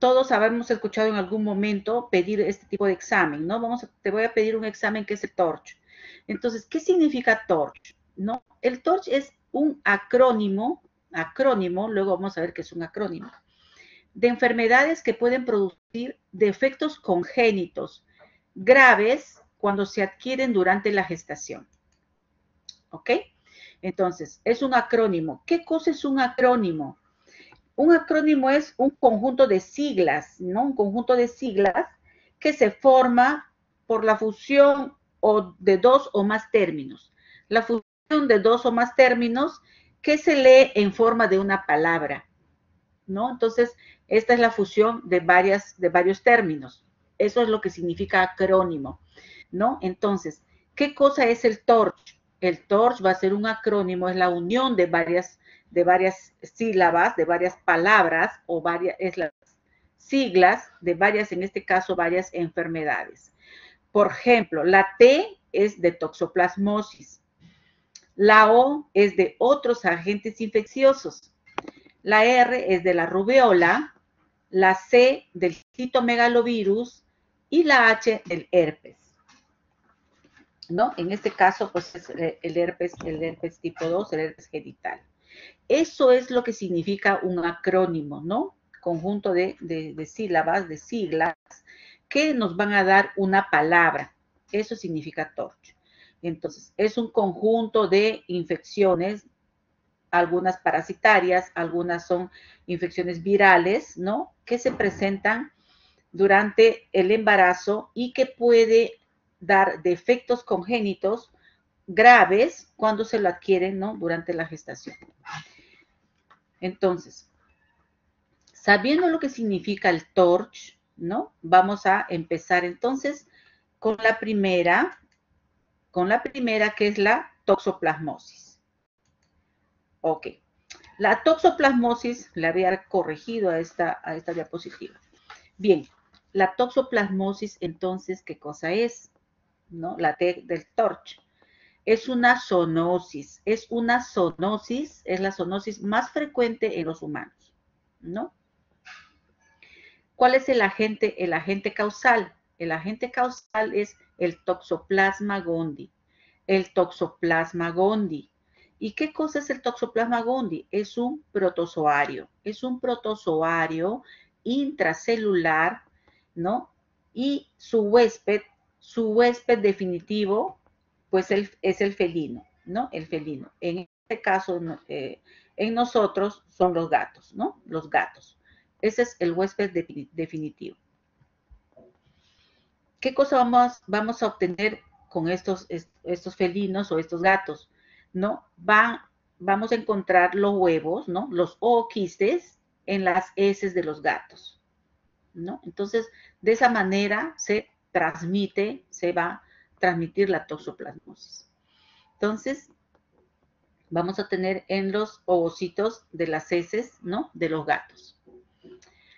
todos habíamos escuchado en algún momento pedir este tipo de examen, ¿no? Te voy a pedir un examen que es el TORCH. Entonces, ¿qué significa TORCH? ¿No? El TORCH es un acrónimo, luego vamos a ver qué es un acrónimo, de enfermedades que pueden producir defectos congénitos graves cuando se adquieren durante la gestación. ¿Ok? Entonces, es un acrónimo. ¿Qué cosa es un acrónimo? Un acrónimo es un conjunto de siglas, ¿no? Un conjunto de siglas que se forma por la fusión de dos o más términos. La fusión de dos o más términos que se lee en forma de una palabra, ¿no? Entonces, esta es la fusión de varios términos. Eso es lo que significa acrónimo, ¿no? Entonces, ¿qué cosa es el TORCH? El TORCH va a ser un acrónimo, es la unión de varias sílabas, de varias palabras, es las siglas de varias, en este caso, varias enfermedades. Por ejemplo, la T es de toxoplasmosis, la O es de otros agentes infecciosos, la R es de la rubeola, la C del citomegalovirus y la H del herpes, ¿no? En este caso, pues es el herpes tipo 2, el herpes genital. Eso es lo que significa un acrónimo, ¿no? Conjunto de sílabas, de siglas, que nos van a dar una palabra. Eso significa TORCH. Entonces, es un conjunto de infecciones, algunas parasitarias, algunas son infecciones virales, ¿no? Que se presentan durante el embarazo y que puede dar defectos congénitos graves cuando se lo adquieren, ¿no? Durante la gestación. Entonces, sabiendo lo que significa el TORCH, ¿no? Vamos a empezar entonces con la primera que es la toxoplasmosis. Ok. La toxoplasmosis, le había corregido a esta diapositiva. Bien, la toxoplasmosis, entonces, ¿qué cosa es? ¿No? La T del TORCH. Es una zoonosis. Es la zoonosis más frecuente en los humanos, ¿no? ¿Cuál es el agente? El agente causal. El agente causal es el Toxoplasma gondii. El Toxoplasma gondii. ¿Y qué cosa es el Toxoplasma gondii? Es un protozoario. Es un protozoario intracelular, ¿no? Y su huésped definitivo, pues es el felino, ¿no? El felino. En este caso, en nosotros son los gatos, ¿no? Los gatos. Ese es el huésped definitivo. ¿Qué cosa vamos a obtener con estos felinos o estos gatos? ¿No? Vamos a encontrar los huevos, ¿no? Los ooquistes en las heces de los gatos, ¿no? Entonces, de esa manera se va a transmitir la toxoplasmosis. Entonces, vamos a tener en los ovocitos de las heces, ¿no? De los gatos.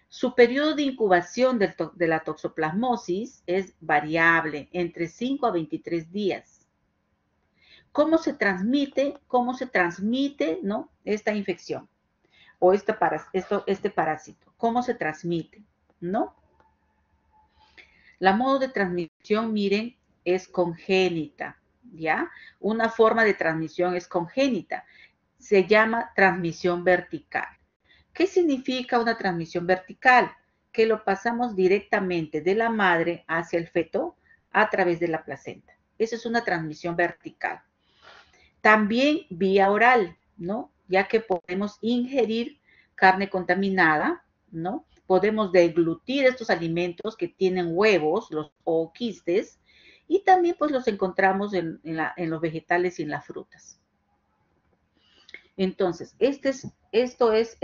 Su periodo de incubación de la toxoplasmosis es variable, entre 5 a 23 días. ¿Cómo se transmite? ¿No? Esta infección o este parásito. ¿Cómo se transmite? ¿No? La modo de transmisión, miren, es congénita, ¿ya? Una forma de transmisión es congénita. Se llama transmisión vertical. ¿Qué significa una transmisión vertical? Que lo pasamos directamente de la madre hacia el feto a través de la placenta. Esa es una transmisión vertical. También vía oral, ¿no? Ya que podemos ingerir carne contaminada, ¿no? Podemos deglutir estos alimentos que tienen huevos, los ooquistes, y también pues los encontramos en los vegetales y en las frutas. Entonces, esto es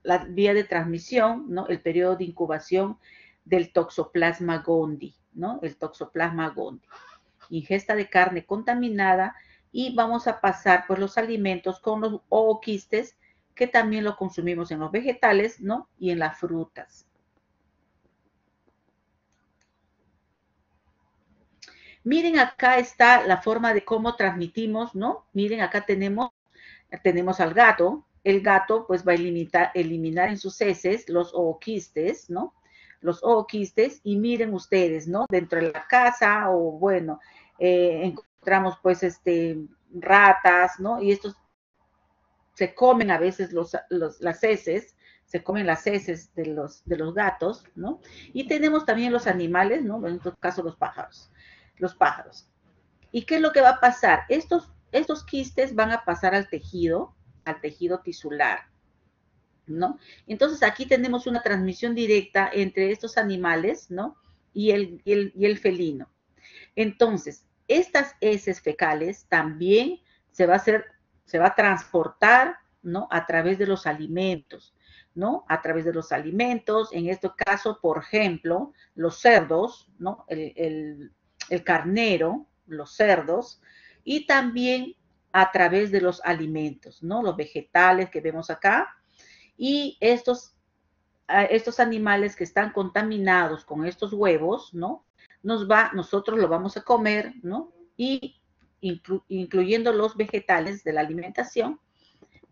la vía de transmisión, ¿no? El periodo de incubación del Toxoplasma gondii, ¿no? El Toxoplasma gondii. Ingesta de carne contaminada y vamos a pasar pues los alimentos con los ooquistes que también lo consumimos en los vegetales, ¿no? Y en las frutas. Miren, acá está la forma de cómo transmitimos, ¿no? Miren, acá tenemos al gato, el gato pues va a eliminar en sus heces los ooquistes, ¿no? Los ooquistes, y miren ustedes, ¿no? Dentro de la casa, o bueno, encontramos pues ratas, ¿no? Y estos se comen a veces las heces, se comen las heces de los gatos, ¿no? Y tenemos también los animales, ¿no? En este caso los pájaros. Los pájaros. ¿Y qué es lo que va a pasar? Estos quistes van a pasar al tejido tisular, ¿no? Entonces aquí tenemos una transmisión directa entre estos animales, ¿no? Y el felino. Entonces, estas heces fecales también se va a transportar, ¿no? A través de los alimentos, ¿no? A través de los alimentos, en este caso, por ejemplo, los cerdos, ¿no? El carnero, los cerdos, y también a través de los alimentos, ¿no? Los vegetales que vemos acá, y estos animales que están contaminados con estos huevos, ¿no? Nosotros lo vamos a comer, ¿no? Y incluyendo los vegetales de la alimentación,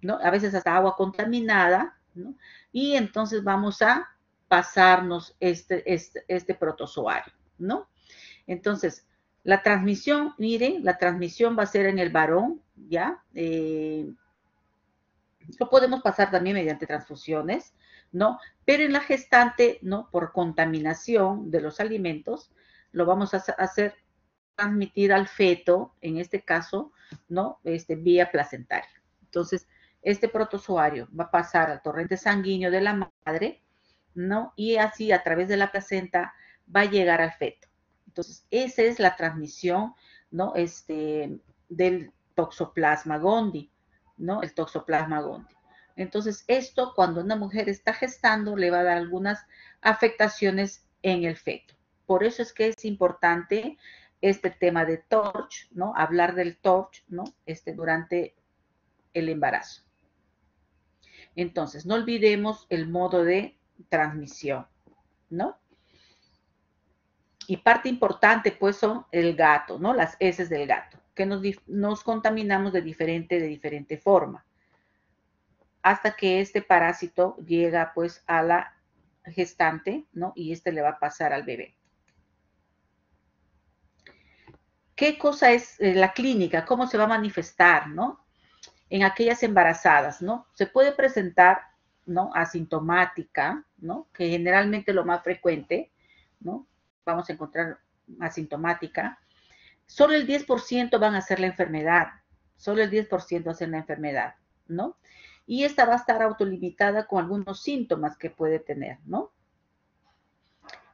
¿no? A veces hasta agua contaminada, ¿no? Y entonces vamos a pasarnos este protozoario, ¿no? Entonces, la transmisión, miren, la transmisión va a ser en el varón, ¿ya? Lo podemos pasar también mediante transfusiones, ¿no? Pero en la gestante, ¿no? Por contaminación de los alimentos, lo vamos a hacer transmitir al feto, en este caso, ¿no? Vía placentaria. Entonces, este protozoario va a pasar al torrente sanguíneo de la madre, ¿no? Y así a través de la placenta va a llegar al feto. Entonces, esa es la transmisión, ¿no? Del toxoplasma gondii, ¿no? El toxoplasma gondii. Entonces, esto cuando una mujer está gestando le va a dar algunas afectaciones en el feto. Por eso es que es importante este tema de TORCH, ¿no? Hablar del TORCH, ¿no? Durante el embarazo. Entonces, no olvidemos el modo de transmisión, ¿no? Y parte importante, pues, son el gato, ¿no? Las heces del gato, que nos contaminamos de diferente forma, hasta que este parásito llega, pues, a la gestante, ¿no? Y le va a pasar al bebé. ¿Qué cosa es la clínica? ¿Cómo se va a manifestar, no? En aquellas embarazadas, ¿no? Se puede presentar, ¿no? Asintomática, ¿no? Que generalmente lo más frecuente, ¿no? Vamos a encontrar asintomática. Solo el 10% van a hacer la enfermedad. Solo el 10% hacen la enfermedad, ¿no? Y esta va a estar autolimitada con algunos síntomas que puede tener, ¿no?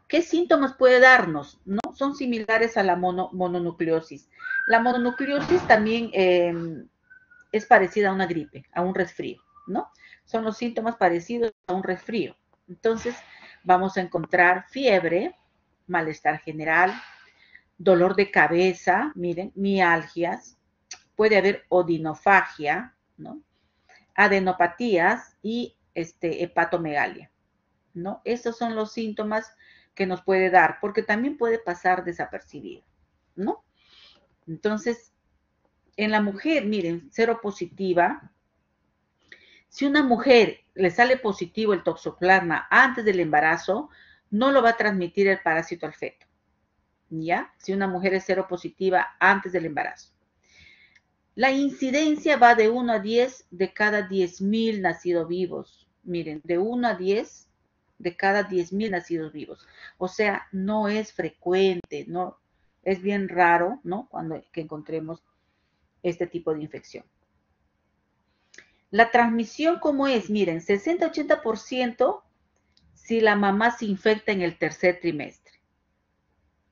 ¿Qué síntomas puede darnos? ¿No? Son similares a la mononucleosis. La mononucleosis también es parecida a una gripe, a un resfrío, ¿no? Son los síntomas parecidos a un resfrío. Entonces, vamos a encontrar fiebre, malestar general, dolor de cabeza, miren, mialgias, puede haber odinofagia, ¿no? Adenopatías y hepatomegalia, ¿no? Estos son los síntomas que nos puede dar, porque también puede pasar desapercibido, ¿no? Entonces, en la mujer, miren, seropositiva, si una mujer le sale positivo el toxoplasma antes del embarazo, no lo va a transmitir el parásito al feto, ¿ya? Si una mujer es seropositiva antes del embarazo. La incidencia va de 1 a 10 de cada 10.000 nacidos vivos. Miren, de 1 a 10 de cada 10.000 nacidos vivos. O sea, no es frecuente, no, es bien raro, ¿no? Que encontremos este tipo de infección. La transmisión, ¿cómo es? Miren, 60-80% si la mamá se infecta en el tercer trimestre.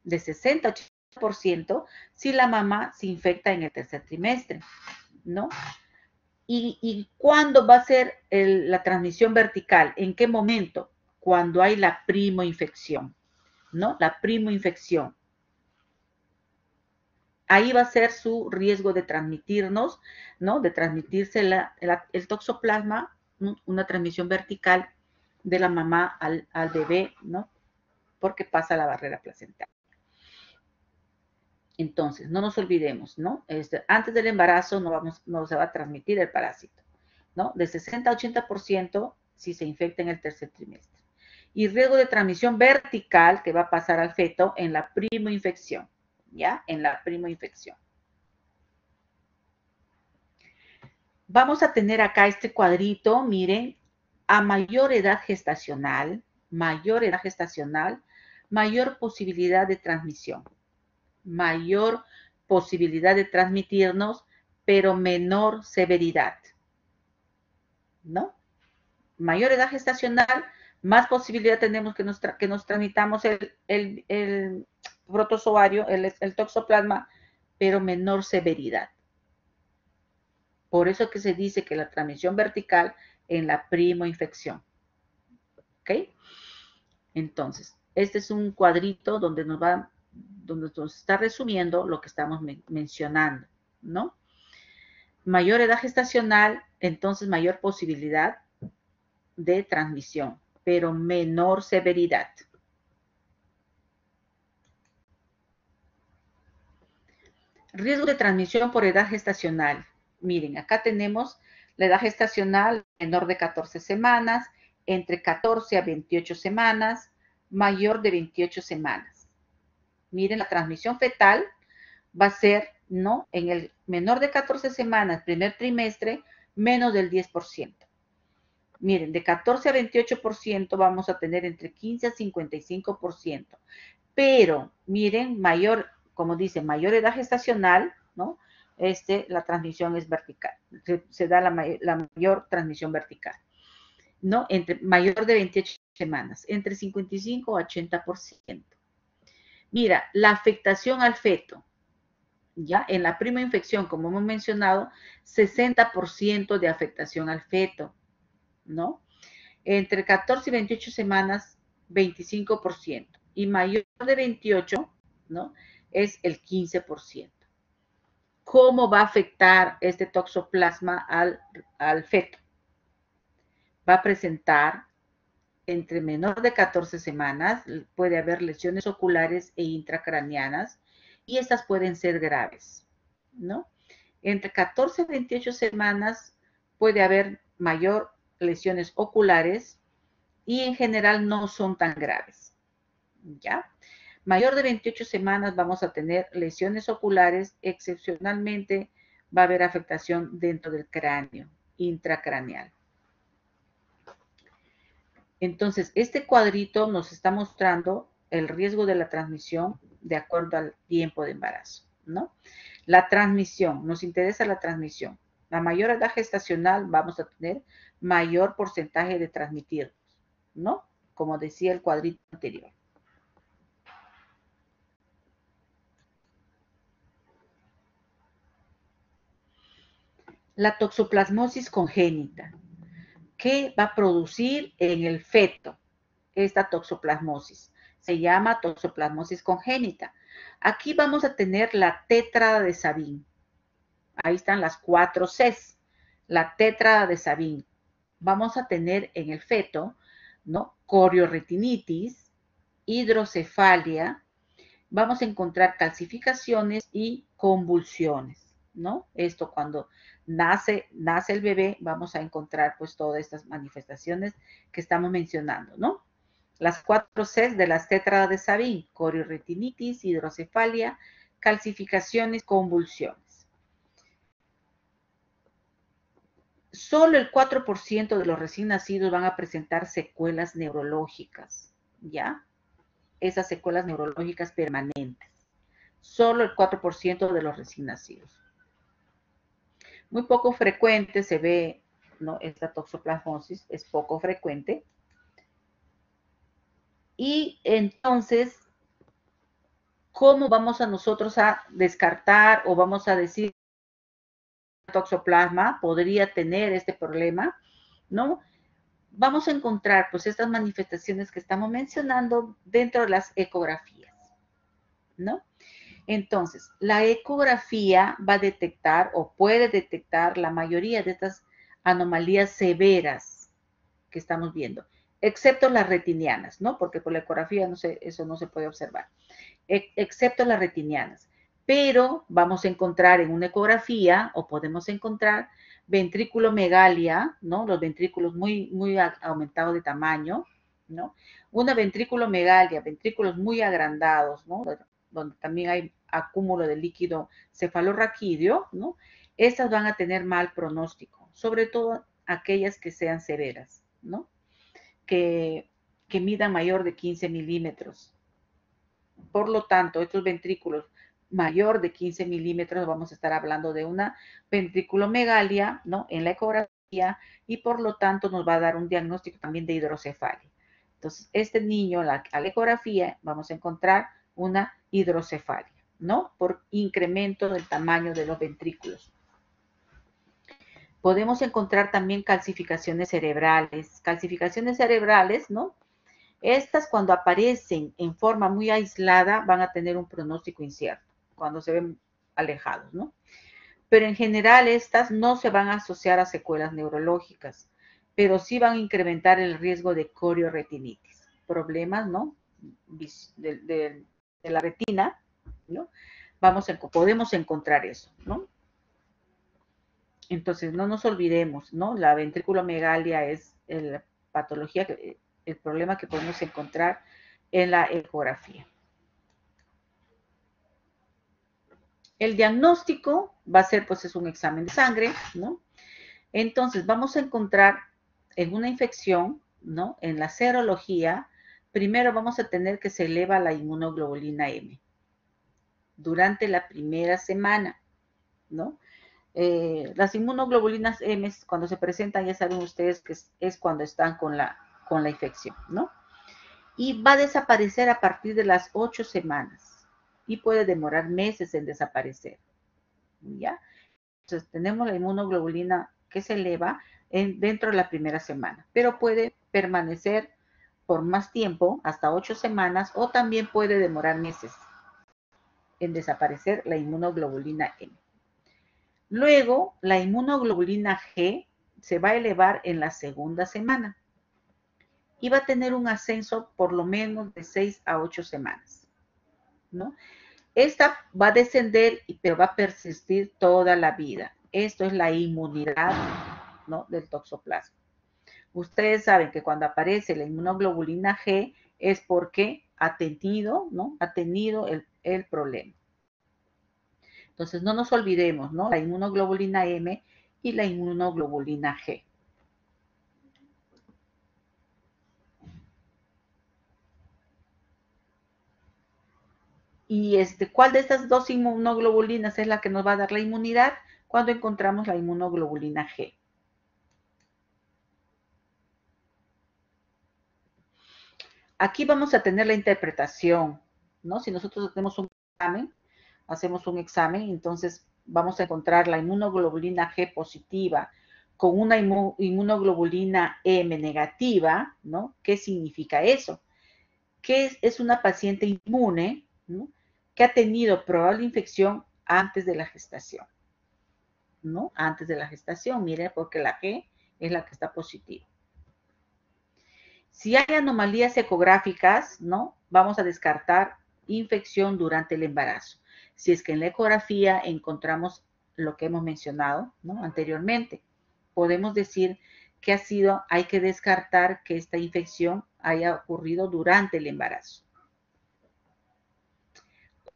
De 60-80% si la mamá se infecta en el tercer trimestre, ¿no? ¿Y cuándo va a ser la transmisión vertical? ¿En qué momento? Cuando hay la primoinfección, ¿no? La primoinfección. Ahí va a ser su riesgo de transmitirnos, ¿no? De transmitirse el toxoplasma, ¿no? Una transmisión vertical de la mamá al bebé, ¿no? Porque pasa la barrera placentaria. Entonces, no nos olvidemos, ¿no? Antes del embarazo no se va a transmitir el parásito, ¿no? De 60 a 80% si se infecta en el tercer trimestre. Y riesgo de transmisión vertical que va a pasar al feto en la primoinfección, ¿ya? En la primoinfección. Vamos a tener acá este cuadrito, miren, a mayor edad gestacional, mayor posibilidad de transmisión, mayor posibilidad de transmitirnos, pero menor severidad, ¿no? Mayor edad gestacional, más posibilidad tenemos que nos transmitamos el protozoario, el toxoplasma, pero menor severidad. Por eso que se dice que la transmisión vertical en la primoinfección. ¿Ok? Entonces, este es un cuadrito donde nos está resumiendo lo que estamos mencionando, ¿no? Mayor edad gestacional, entonces mayor posibilidad de transmisión, pero menor severidad. Riesgo de transmisión por edad gestacional. Miren, acá tenemos la edad gestacional menor de 14 semanas, entre 14 a 28 semanas, mayor de 28 semanas. Miren, la transmisión fetal va a ser, ¿no? En el menor de 14 semanas, primer trimestre, menos del 10%. Miren, de 14 a 28% vamos a tener entre 15 a 55%. Pero, miren, mayor, como dice, mayor edad gestacional, ¿no? La transmisión es vertical. Se da la mayor transmisión vertical, ¿no? Mayor de 28 semanas, entre 55 a 80%. Mira, la afectación al feto, ¿ya? En la primoinfección, como hemos mencionado, 60% de afectación al feto, ¿no? Entre 14 y 28 semanas, 25%. Y mayor de 28, ¿no? Es el 15%. ¿Cómo va a afectar este toxoplasma al feto? Va a presentar entre menor de 14 semanas, puede haber lesiones oculares e intracraneanas, y estas pueden ser graves, ¿no? Entre 14 y 28 semanas puede haber mayor lesiones oculares y en general no son tan graves, ¿ya? Mayor de 28 semanas vamos a tener lesiones oculares, excepcionalmente va a haber afectación dentro del cráneo, intracraneal. Entonces, este cuadrito nos está mostrando el riesgo de la transmisión de acuerdo al tiempo de embarazo, ¿no? La transmisión, nos interesa la transmisión. La mayor edad gestacional vamos a tener mayor porcentaje de transmitirnos, ¿no? Como decía el cuadrito anterior. La toxoplasmosis congénita. ¿Qué va a producir en el feto esta toxoplasmosis? Se llama toxoplasmosis congénita. Aquí vamos a tener la tétrada de Sabin. Ahí están las 4 Cs. La tétrada de Sabin. Vamos a tener en el feto, ¿no? Corioretinitis, hidrocefalia, vamos a encontrar calcificaciones y convulsiones, ¿no? Esto cuando nace el bebé, vamos a encontrar pues todas estas manifestaciones que estamos mencionando, ¿no? Las 4 Cs de las tétradas de Sabin, corioretinitis, hidrocefalia, calcificaciones, convulsiones. Solo el 4% de los recién nacidos van a presentar secuelas neurológicas, ¿ya? Esas secuelas neurológicas permanentes. Solo el 4% de los recién nacidos. Muy poco frecuente se ve, ¿no? Esta toxoplasmosis es poco frecuente. Y entonces, ¿cómo vamos a nosotros a descartar o vamos a decir que el toxoplasma podría tener este problema, ¿no? Vamos a encontrar pues estas manifestaciones que estamos mencionando dentro de las ecografías, ¿no? Entonces, la ecografía va a detectar o puede detectar la mayoría de estas anomalías severas que estamos viendo, excepto las retinianas, ¿no? Porque por la ecografía eso no se puede observar, excepto las retinianas. Pero vamos a encontrar en una ecografía o podemos encontrar ventriculomegalia, ¿no? Los ventrículos muy aumentados de tamaño, ¿no? Una ventriculomegalia, ventrículos muy agrandados, ¿no? Donde también hay acúmulo de líquido cefalorraquídeo, ¿no? Estas van a tener mal pronóstico, sobre todo aquellas que sean severas, ¿no? Que midan mayor de 15 milímetros. Por lo tanto, estos ventrículos mayor de 15 milímetros, vamos a estar hablando de una ventriculomegalia, ¿no? En la ecografía, y por lo tanto nos va a dar un diagnóstico también de hidrocefalia. Entonces, este niño, a la ecografía, vamos a encontrar una hidrocefalia, ¿no? Por incremento del tamaño de los ventrículos. Podemos encontrar también calcificaciones cerebrales, ¿no? Estas, cuando aparecen en forma muy aislada, van a tener un pronóstico incierto, cuando se ven alejados, ¿no? Pero en general estas no se van a asociar a secuelas neurológicas, pero sí van a incrementar el riesgo de corioretinitis, problemas, ¿no? De la retina, ¿no? Podemos encontrar eso, ¿no? Entonces, no nos olvidemos, ¿no? La ventriculomegalia es la patología, el problema que podemos encontrar en la ecografía. El diagnóstico va a ser, pues, es un examen de sangre, ¿no? Entonces, vamos a encontrar en una infección, ¿no? En la serología, primero vamos a tener que se eleva la inmunoglobulina M durante la primera semana, ¿no? Las inmunoglobulinas M, cuando se presentan, ya saben ustedes que es cuando están con la infección, ¿no? Y va a desaparecer a partir de las 8 semanas y puede demorar meses en desaparecer, ¿ya? Entonces, tenemos la inmunoglobulina que se eleva dentro de la primera semana, pero puede permanecer por más tiempo, hasta 8 semanas, o también puede demorar meses en desaparecer la inmunoglobulina M. Luego, la inmunoglobulina G se va a elevar en la segunda semana y va a tener un ascenso por lo menos de 6 a 8 semanas, ¿no? Esta va a descender, pero va a persistir toda la vida. Esto es la inmunidad, ¿no? Del toxoplasma. Ustedes saben que cuando aparece la inmunoglobulina G es porque ha tenido, ¿no? Ha tenido el problema. Entonces, no nos olvidemos, ¿no? La inmunoglobulina M y la inmunoglobulina G. ¿Y cuál de estas dos inmunoglobulinas es la que nos va a dar la inmunidad? Cuando encontramos la inmunoglobulina G. Aquí vamos a tener la interpretación, ¿no? Si nosotros hacemos un examen, entonces vamos a encontrar la inmunoglobulina G positiva con una inmunoglobulina M negativa, ¿no? ¿Qué significa eso? Que es una paciente inmune, ¿no? Que ha tenido probable infección antes de la gestación, ¿no? Antes de la gestación, miren, porque la G es la que está positiva. Si hay anomalías ecográficas, ¿no? Vamos a descartar infección durante el embarazo. Si es que en la ecografía encontramos lo que hemos mencionado, ¿no? Anteriormente, podemos decir que hay que descartar que esta infección haya ocurrido durante el embarazo.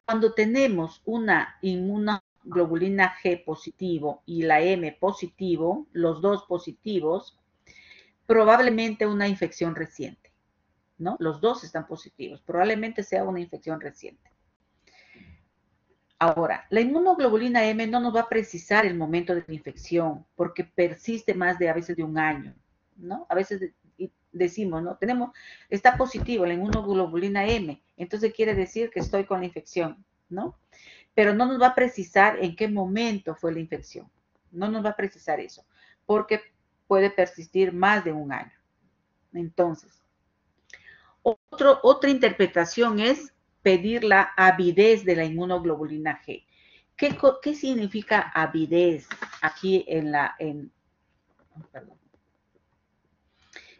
Cuando tenemos una inmunoglobulina G positivo y la M positivo, los dos positivos, probablemente una infección reciente, ¿no? Los dos están positivos, probablemente sea una infección reciente. Ahora, la inmunoglobulina M no nos va a precisar el momento de la infección porque persiste más de a veces de un año, ¿no? A veces decimos, ¿no? Está positivo la inmunoglobulina M, entonces quiere decir que estoy con la infección, ¿no? Pero no nos va a precisar en qué momento fue la infección. No nos va a precisar eso, porque puede persistir más de un año. Entonces, otra interpretación es pedir la avidez de la inmunoglobulina G. ¿Qué significa avidez aquí perdón.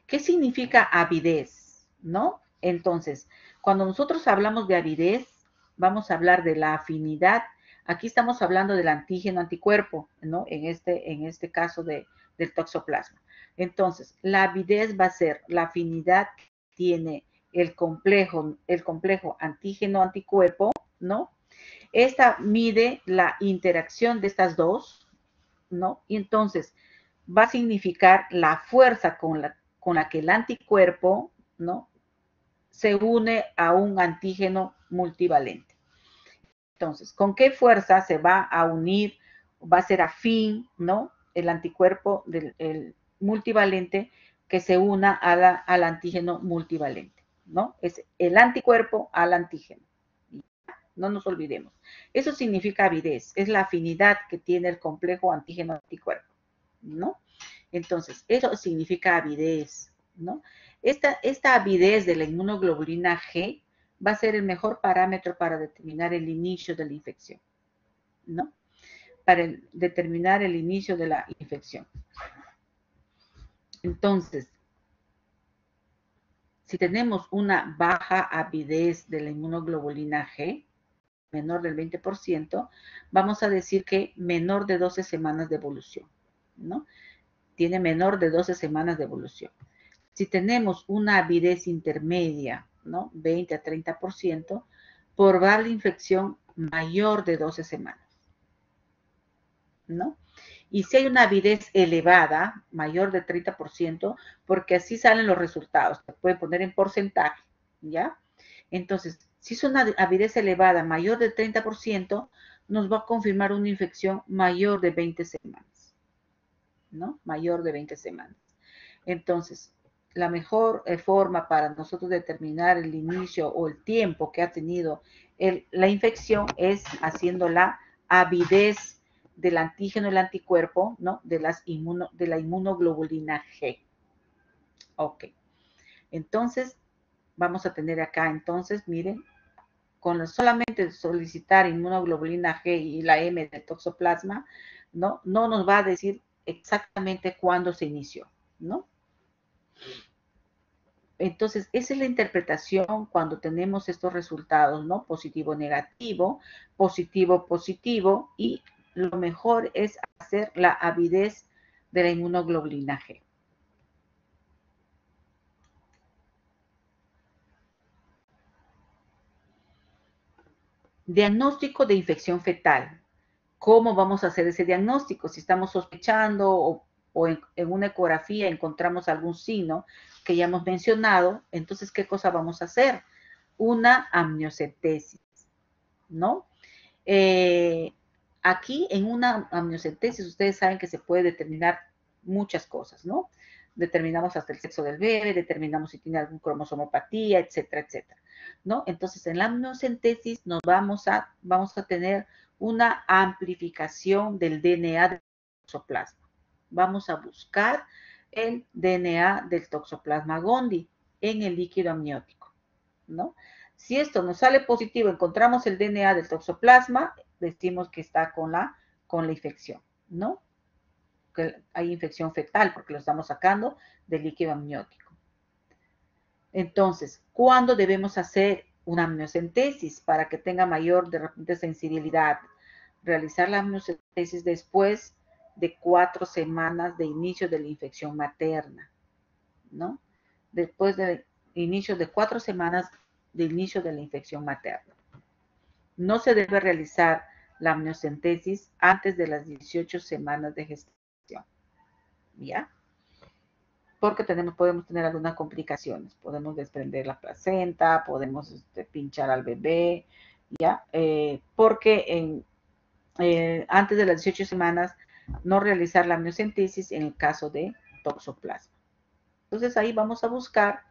¿Qué significa avidez? ¿No? Entonces, cuando nosotros hablamos de avidez, vamos a hablar de la afinidad Aquí estamos hablando del antígeno anticuerpo, ¿no? En este caso del toxoplasma. Entonces, la avidez va a ser la afinidad que tiene el complejo antígeno anticuerpo, ¿no? Esta mide la interacción de estas dos, ¿no? Y entonces va a significar la fuerza con la que el anticuerpo, ¿no? Se une a un antígeno multivalente. Entonces, ¿con qué fuerza se va a unir? Va a ser afín, ¿no? El anticuerpo del multivalente que se una al antígeno multivalente, ¿no? Es el anticuerpo al antígeno. No nos olvidemos. Eso significa avidez, es la afinidad que tiene el complejo antígeno-anticuerpo, ¿no? Entonces, eso significa avidez, ¿no? Esta avidez de la inmunoglobulina G va a ser el mejor parámetro para determinar el inicio de la infección, ¿no? Para determinar el inicio de la infección. Entonces, si tenemos una baja avidez de la inmunoglobulina G, menor del 20%, vamos a decir que menor de 12 semanas de evolución, ¿no? Tiene menor de 12 semanas de evolución. Si tenemos una avidez intermedia, ¿no? 20 a 30%, probable infección mayor de 12 semanas, ¿no? Y si hay una avidez elevada, mayor de 30%, porque así salen los resultados, se puede poner en porcentaje, ¿ya? Entonces, si es una avidez elevada mayor de 30%, nos va a confirmar una infección mayor de 20 semanas, ¿no? Mayor de 20 semanas. Entonces, la mejor forma para nosotros determinar el inicio o el tiempo que ha tenido la infección es haciendo la avidez del antígeno, el anticuerpo, ¿no? De la inmunoglobulina G. Ok. Entonces, vamos a tener acá, entonces, miren, con solamente solicitar inmunoglobulina G y la M del toxoplasma, ¿no? No nos va a decir exactamente cuándo se inició, ¿no? Entonces, esa es la interpretación cuando tenemos estos resultados, ¿no? Positivo, negativo, positivo, positivo, y lo mejor es hacer la avidez de la inmunoglobulina G. Diagnóstico de infección fetal. ¿Cómo vamos a hacer ese diagnóstico? Si estamos sospechando o en una ecografía encontramos algún signo que ya hemos mencionado, entonces, ¿qué cosa vamos a hacer? Una amniocentesis, ¿no? Aquí en una amniocentesis ustedes saben que se puede determinar muchas cosas, ¿no? Determinamos hasta el sexo del bebé, determinamos si tiene algún cromosomopatía, etcétera, etcétera, ¿no? Entonces, en la amniocentesis nos vamos a tener una amplificación del DNA del toxoplasma. Vamos a buscar el DNA del toxoplasma gondii en el líquido amniótico, ¿no? Si esto nos sale positivo, encontramos el DNA del toxoplasma, decimos que está con la infección, ¿no? Que hay infección fetal porque lo estamos sacando del líquido amniótico. Entonces, ¿cuándo debemos hacer una amniocentesis para que tenga mayor, de repente, sensibilidad? Realizar la amniocentesis después de 4 semanas de inicio de la infección materna, ¿no? Después del inicio de 4 semanas de inicio de la infección materna. No se debe realizar la amniocentesis antes de las 18 semanas de gestación, ¿ya? Porque podemos tener algunas complicaciones. Podemos desprender la placenta, podemos pinchar al bebé, ¿ya? Porque antes de las 18 semanas no realizar la amniocentesis en el caso de toxoplasma. Entonces ahí vamos a buscar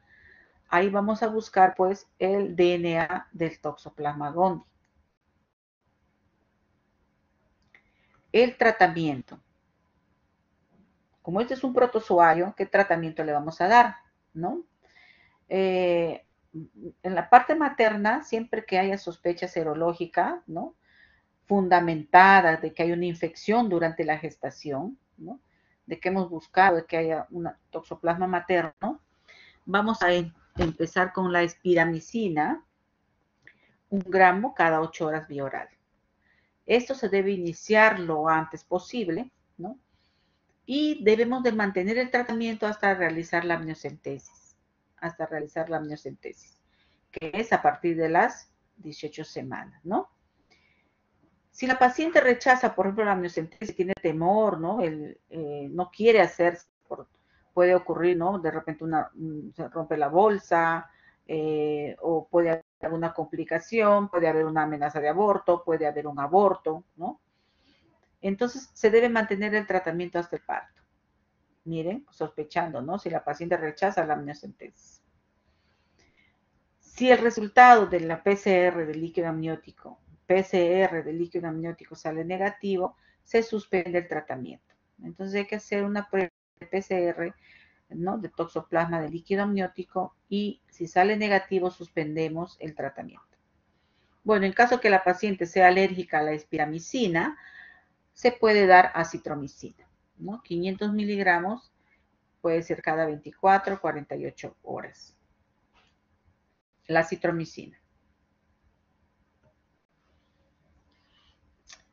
pues el DNA del toxoplasma gondii. El tratamiento. Como este es un protozoario, ¿qué tratamiento le vamos a dar? ¿No? En la parte materna, siempre que haya sospecha serológica, ¿no? Fundamentada de que hay una infección durante la gestación, ¿no? De que hemos buscado de que haya un toxoplasma materno, vamos a empezar con la espiramicina, 1 gramo cada 8 horas vía oral. Esto se debe iniciar lo antes posible, ¿no? Y debemos de mantener el tratamiento hasta realizar la amniocentesis, que es a partir de las 18 semanas, ¿no? Si la paciente rechaza, por ejemplo, la amniocentesis, tiene temor, ¿no? No quiere hacer, puede ocurrir, ¿no? De repente se rompe la bolsa, o puede haber alguna complicación, puede haber una amenaza de aborto, puede haber un aborto, ¿no? Entonces, se debe mantener el tratamiento hasta el parto. Miren, sospechando, ¿no? Si la paciente rechaza la amniocentesis. Si el resultado de la PCR del líquido amniótico sale negativo, se suspende el tratamiento. Entonces hay que hacer una prueba de PCR, ¿no? De toxoplasma del líquido amniótico, y si sale negativo, suspendemos el tratamiento. Bueno, en caso que la paciente sea alérgica a la espiramicina, se puede dar acitromicina, ¿no? 500 miligramos, puede ser cada 24 o 48 horas. La acitromicina.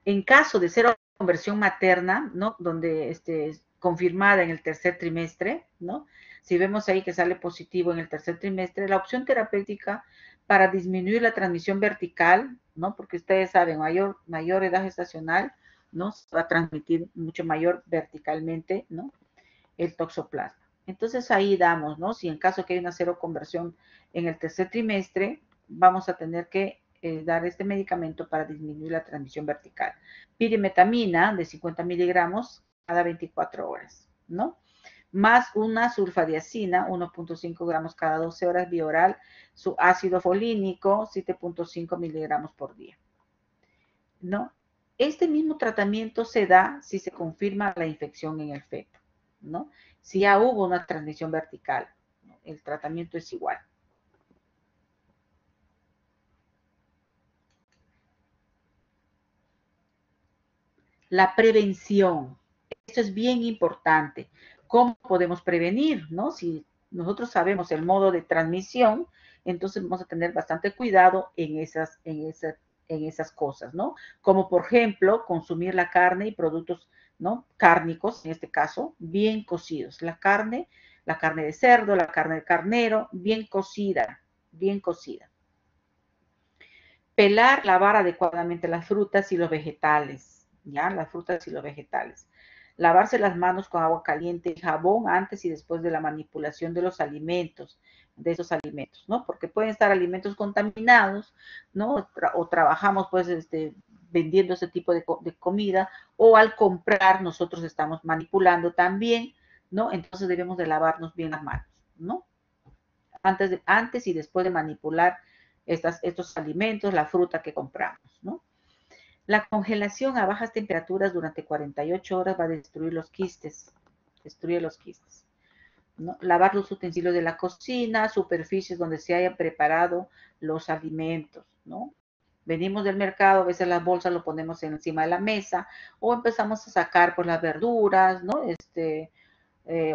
En caso de ser conversión materna, ¿no? Donde confirmada en el tercer trimestre, ¿no? Si vemos ahí que sale positivo en el tercer trimestre, la opción terapéutica para disminuir la transmisión vertical, ¿no? Porque ustedes saben, mayor edad gestacional, ¿no? Se va a transmitir mucho mayor verticalmente, ¿no? El toxoplasma. Entonces ahí damos, ¿no? Si en caso que hay una seroconversión en el tercer trimestre, vamos a tener que dar este medicamento para disminuir la transmisión vertical. Pirimetamina de 50 miligramos cada 24 horas, ¿no? Más una sulfadiazina, 1.5 gramos cada 12 horas vía oral, su ácido folínico, 7.5 miligramos por día, ¿no? Este mismo tratamiento se da si se confirma la infección en el feto, ¿no? Si ya hubo una transmisión vertical, ¿no? El tratamiento es igual. La prevención. Esto es bien importante. ¿Cómo podemos prevenir, no? Si nosotros sabemos el modo de transmisión, entonces vamos a tener bastante cuidado en esas cosas, ¿no? Como por ejemplo, consumir la carne y productos, ¿no? Cárnicos, en este caso, bien cocidos. La carne de cerdo, la carne de carnero, bien cocida, bien cocida. Pelar, lavar adecuadamente las frutas y los vegetales, ¿ya? Las frutas y los vegetales. Lavarse las manos con agua caliente y jabón antes y después de la manipulación de los alimentos, de esos alimentos, ¿no? Porque pueden estar alimentos contaminados, ¿no? O trabajamos, pues, vendiendo ese tipo de comida, o al comprar nosotros estamos manipulando también, ¿no? Entonces debemos de lavarnos bien las manos, ¿no? Antes y después de manipular estos alimentos, la fruta que compramos, ¿no? La congelación a bajas temperaturas durante 48 horas va a destruir los quistes, ¿no? Lavar los utensilios de la cocina, superficies donde se hayan preparado los alimentos, ¿no? Venimos del mercado, a veces las bolsas lo ponemos encima de la mesa, o empezamos a sacar pues las verduras, ¿no?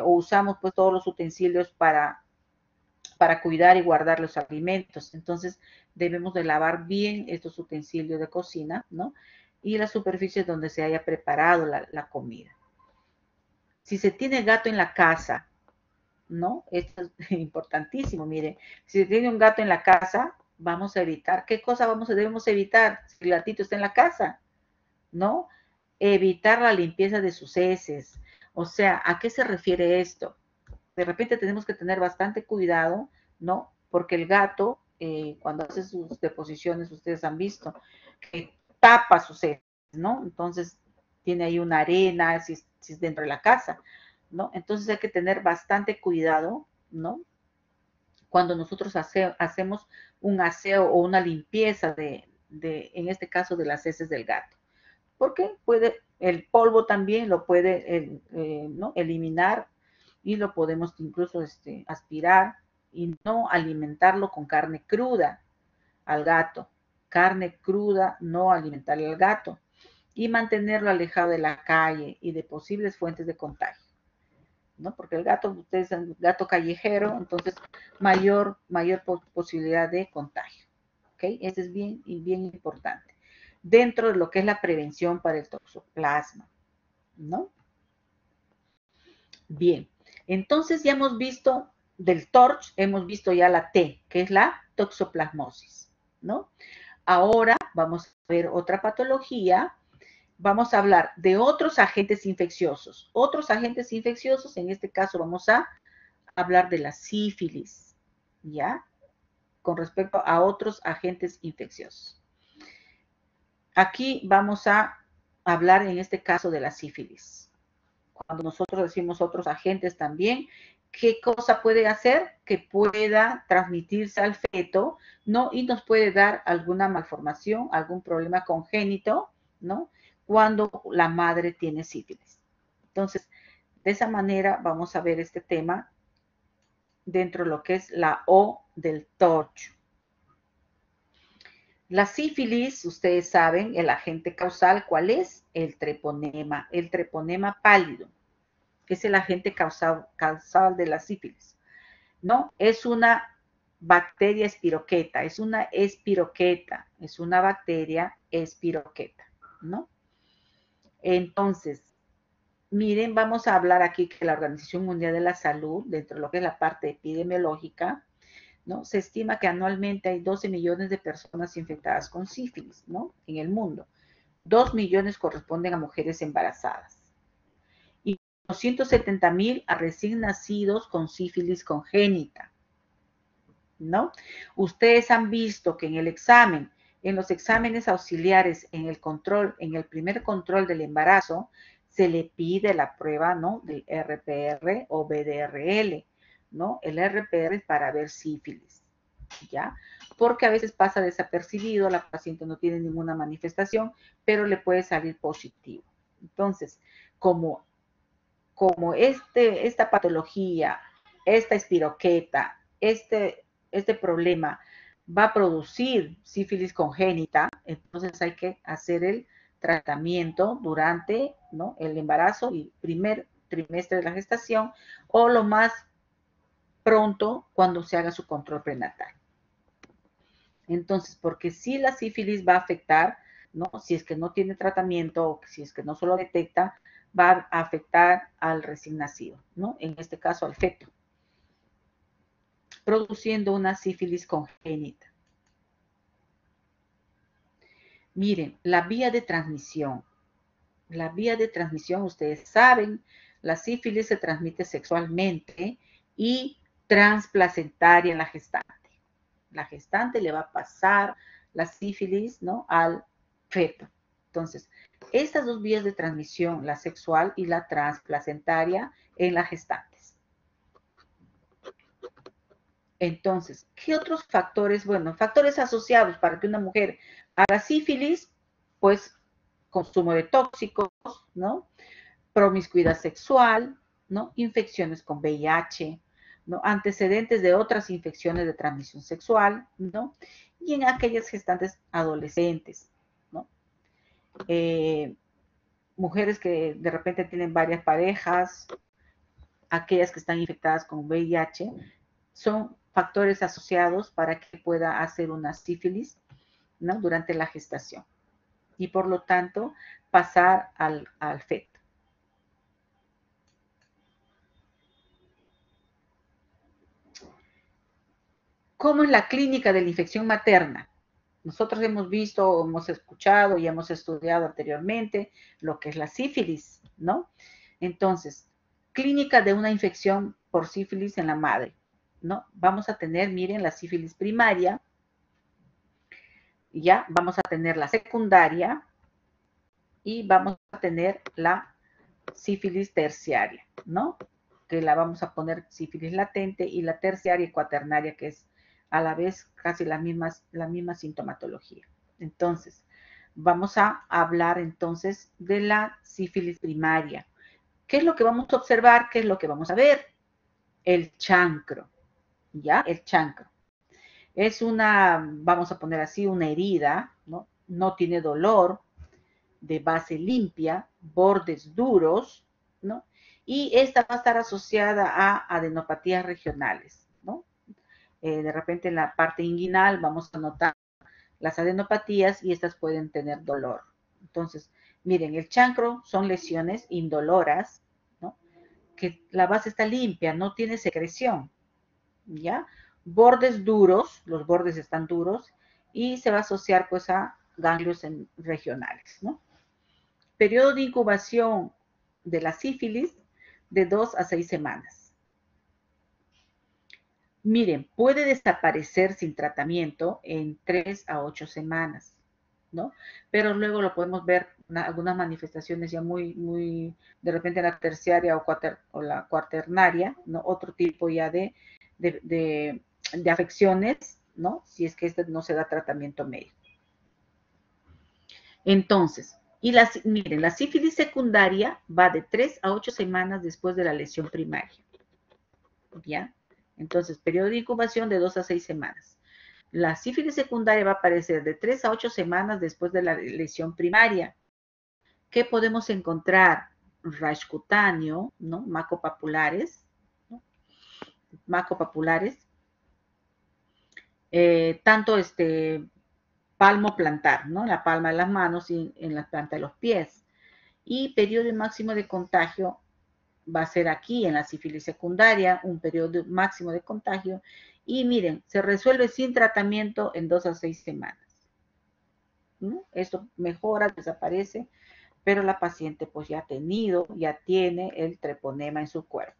O usamos pues todos los utensilios para cuidar y guardar los alimentos. Entonces, debemos de lavar bien estos utensilios de cocina, ¿no? Y las superficies donde se haya preparado la comida. Si se tiene gato en la casa, ¿no? Esto es importantísimo, mire. Si se tiene un gato en la casa, vamos a evitar. ¿Qué cosa debemos evitar si el gatito está en la casa? ¿No? Evitar la limpieza de sus heces. O sea, ¿a qué se refiere esto? De repente tenemos que tener bastante cuidado, ¿no? Porque el gato, cuando hace sus deposiciones, ustedes han visto, que tapa sus heces, ¿no? Entonces, tiene ahí una arena, si es dentro de la casa, ¿no? Entonces hay que tener bastante cuidado, ¿no? Cuando nosotros hacemos un aseo o una limpieza en este caso, de las heces del gato. Porque el polvo también lo puede ¿no? eliminar, y lo podemos incluso aspirar, y no alimentarlo con carne cruda al gato. Carne cruda, no alimentarle al gato. Y mantenerlo alejado de la calle y de posibles fuentes de contagio, ¿no? Porque el gato, ustedes son un gato callejero, entonces mayor posibilidad de contagio. ¿Ok? Eso es bien importante. dentro de lo que es la prevención para el toxoplasma, ¿no? Bien, entonces ya hemos visto del TORCH, hemos visto ya la T, que es la toxoplasmosis, ¿no? Ahora vamos a ver otra patología. Vamos a hablar de otros agentes infecciosos. Otros agentes infecciosos, en este caso vamos a hablar de la sífilis, ¿ya? Con respecto a otros agentes infecciosos. Aquí vamos a hablar en este caso de la sífilis. Cuando nosotros decimos otros agentes también, ¿qué cosa puede hacer? Que pueda transmitirse al feto, ¿no? Y nos puede dar alguna malformación, algún problema congénito, ¿no? Cuando la madre tiene sífilis. Entonces, de esa manera vamos a ver este tema dentro de lo que es la O del TORCH. La sífilis, ustedes saben, el agente causal, ¿cuál es? El treponema pálido. Es el agente causal de la sífilis, ¿no? Es una bacteria espiroqueta, es una espiroqueta, es una bacteria espiroqueta, ¿no? Entonces, miren, vamos a hablar aquí que la Organización Mundial de la Salud, dentro de lo que es la parte epidemiológica, ¿no? Se estima que anualmente hay 12 millones de personas infectadas con sífilis, ¿no? En el mundo. 2 millones corresponden a mujeres embarazadas. Y 270,000 a recién nacidos con sífilis congénita, ¿no? Ustedes han visto que en el examen, en los exámenes auxiliares, en el control, en el primer control del embarazo, se le pide la prueba, ¿no? Del RPR o BDRL, ¿no? El RPR es para ver sífilis, ¿ya? Porque a veces pasa desapercibido, la paciente no tiene ninguna manifestación, pero le puede salir positivo. Entonces, como esta patología, esta espiroqueta, este problema va a producir sífilis congénita, entonces hay que hacer el tratamiento durante, ¿no?, el embarazo y primer trimestre de la gestación o lo más pronto cuando se haga su control prenatal. Entonces, porque si la sífilis va a afectar, ¿no? Si es que no tiene tratamiento o si es que no se lo detecta, va a afectar al recién nacido, ¿no? En este caso al feto, produciendo una sífilis congénita. Miren, la vía de transmisión. La vía de transmisión, ustedes saben, la sífilis se transmite sexualmente y transplacentaria en la gestante. La gestante le va a pasar la sífilis, ¿no?, al feto. Entonces, estas dos vías de transmisión, la sexual y la transplacentaria en las gestantes. Entonces, ¿qué otros factores? Bueno, factores asociados para que una mujer haga sífilis, pues consumo de tóxicos, ¿no? Promiscuidad sexual, ¿no? Infecciones con VIH, ¿no? Antecedentes de otras infecciones de transmisión sexual, ¿no? Y en aquellas gestantes adolescentes, ¿no? Mujeres que de repente tienen varias parejas, aquellas que están infectadas con VIH, son factores asociados para que pueda hacer una sífilis, ¿no?, durante la gestación y por lo tanto pasar al feto. ¿Cómo es la clínica de la infección materna? Nosotros hemos visto, hemos escuchado y hemos estudiado anteriormente lo que es la sífilis, ¿no? Entonces, clínica de una infección por sífilis en la madre, ¿no? Vamos a tener, miren, la sífilis primaria, ya vamos a tener la secundaria y vamos a tener la sífilis terciaria, ¿no? Que la vamos a poner sífilis latente y la terciaria y cuaternaria, que es a la vez casi la misma sintomatología. Entonces, vamos a hablar entonces de la sífilis primaria. ¿Qué es lo que vamos a observar? ¿Qué es lo que vamos a ver? El chancro, ¿ya? El chancro. Es una, vamos a poner así, una herida, ¿no? No tiene dolor, de base limpia, bordes duros, ¿no? Y esta va a estar asociada a adenopatías regionales, ¿no? De repente en la parte inguinal vamos a notar las adenopatías y estas pueden tener dolor. Entonces, miren, el chancro son lesiones indoloras, ¿no? Que la base está limpia, no tiene secreción, ¿ya? Bordes duros, los bordes están duros y se va a asociar pues a ganglios regionales, ¿no? Periodo de incubación de la sífilis de 2 a 6 semanas. Miren, puede desaparecer sin tratamiento en 3 a 8 semanas, ¿no? Pero luego lo podemos ver algunas manifestaciones ya muy, de repente en la terciaria o la cuaternaria, ¿no? Otro tipo ya de afecciones, ¿no? Si es que este no se da tratamiento médico. Entonces, miren, la sífilis secundaria va de 3 a 8 semanas después de la lesión primaria, ¿ya? Entonces, periodo de incubación de 2 a 6 semanas. La sífilis secundaria va a aparecer de 3 a 8 semanas después de la lesión primaria. ¿Qué podemos encontrar? Rash cutáneo, ¿no? Macopapulares, ¿no? Macopapulares. Tanto palmo plantar, ¿no? La palma de las manos y en la planta de los pies. Y periodo máximo de contagio va a ser aquí en la sífilis secundaria, un periodo máximo de contagio. Y miren, se resuelve sin tratamiento en 2 a 6 semanas, ¿no? Esto mejora, desaparece, pero la paciente pues ya tiene el treponema en su cuerpo.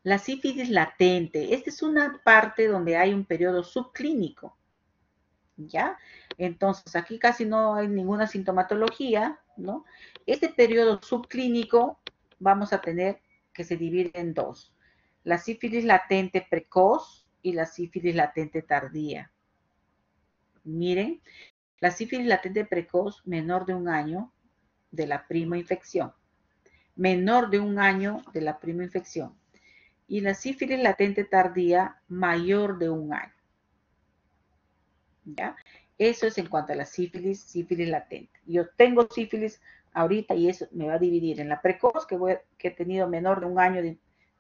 La sífilis latente, esta es una parte donde hay un periodo subclínico, ¿ya? Entonces, aquí casi no hay ninguna sintomatología, ¿no? Este periodo subclínico vamos a tener que se divide en dos. La sífilis latente precoz y la sífilis latente tardía. Miren, la sífilis latente precoz, menor de un año de la prima infección. Menor de un año de la prima infección. Y la sífilis latente tardía, mayor de un año. ¿Ya? Eso es en cuanto a la sífilis latente. Yo tengo sífilis ahorita y eso me va a dividir en la precoz, que he tenido menor de un año de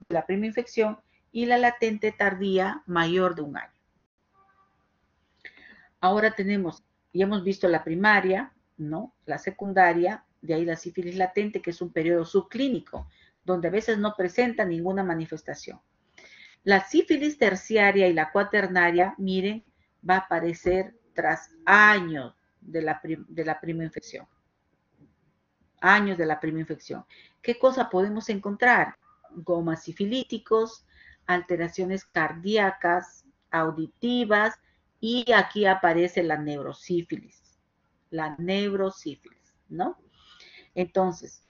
la primera infección, y la latente tardía, mayor de un año. Ahora ya hemos visto la primaria, ¿no? La secundaria, de ahí la sífilis latente, que es un periodo subclínico, donde a veces no presenta ninguna manifestación. La sífilis terciaria y la cuaternaria, miren, va a aparecer tras años de la prima infección. Años de la prima infección. ¿Qué cosa podemos encontrar? Gomas sifilíticos, alteraciones cardíacas, auditivas, y aquí aparece la neurosífilis. La neurosífilis, ¿no? Entonces,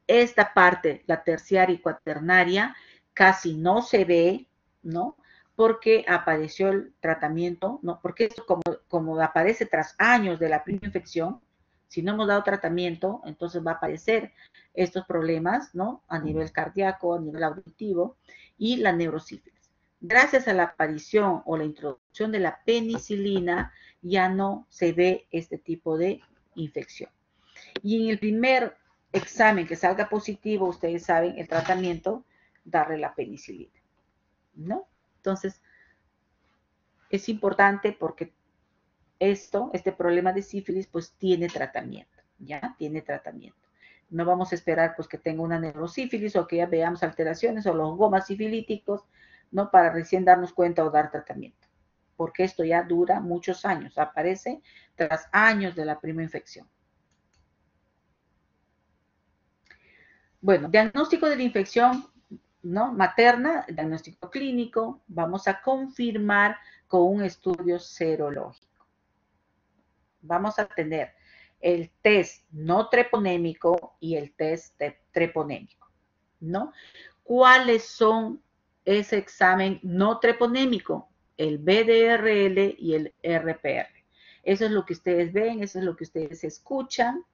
esta parte, la terciaria y cuaternaria, casi no se ve, ¿no? Porque apareció el tratamiento, ¿no? Porque esto como aparece tras años de la primera infección, si no hemos dado tratamiento, entonces va a aparecer estos problemas, ¿no? A nivel cardíaco, a nivel auditivo y la neurosífilis. Gracias a la aparición o la introducción de la penicilina, ya no se ve este tipo de infección. Y en el primer examen que salga positivo, ustedes saben, el tratamiento, darle la penicilina, ¿no? Entonces, es importante porque este problema de sífilis, pues tiene tratamiento, ¿ya? Tiene tratamiento. No vamos a esperar, pues, que tenga una neurosífilis o que ya veamos alteraciones o los gomas sifilíticos, ¿no? Para recién darnos cuenta o dar tratamiento. Porque esto ya dura muchos años, aparece tras años de la primera infección. Bueno, diagnóstico de la infección, ¿no? Materna, diagnóstico clínico, vamos a confirmar con un estudio serológico. Vamos a tener el test no treponémico y el test treponémico, ¿no? ¿Cuáles son ese examen no treponémico? El BDRL y el RPR. Eso es lo que ustedes ven, eso es lo que ustedes escuchan,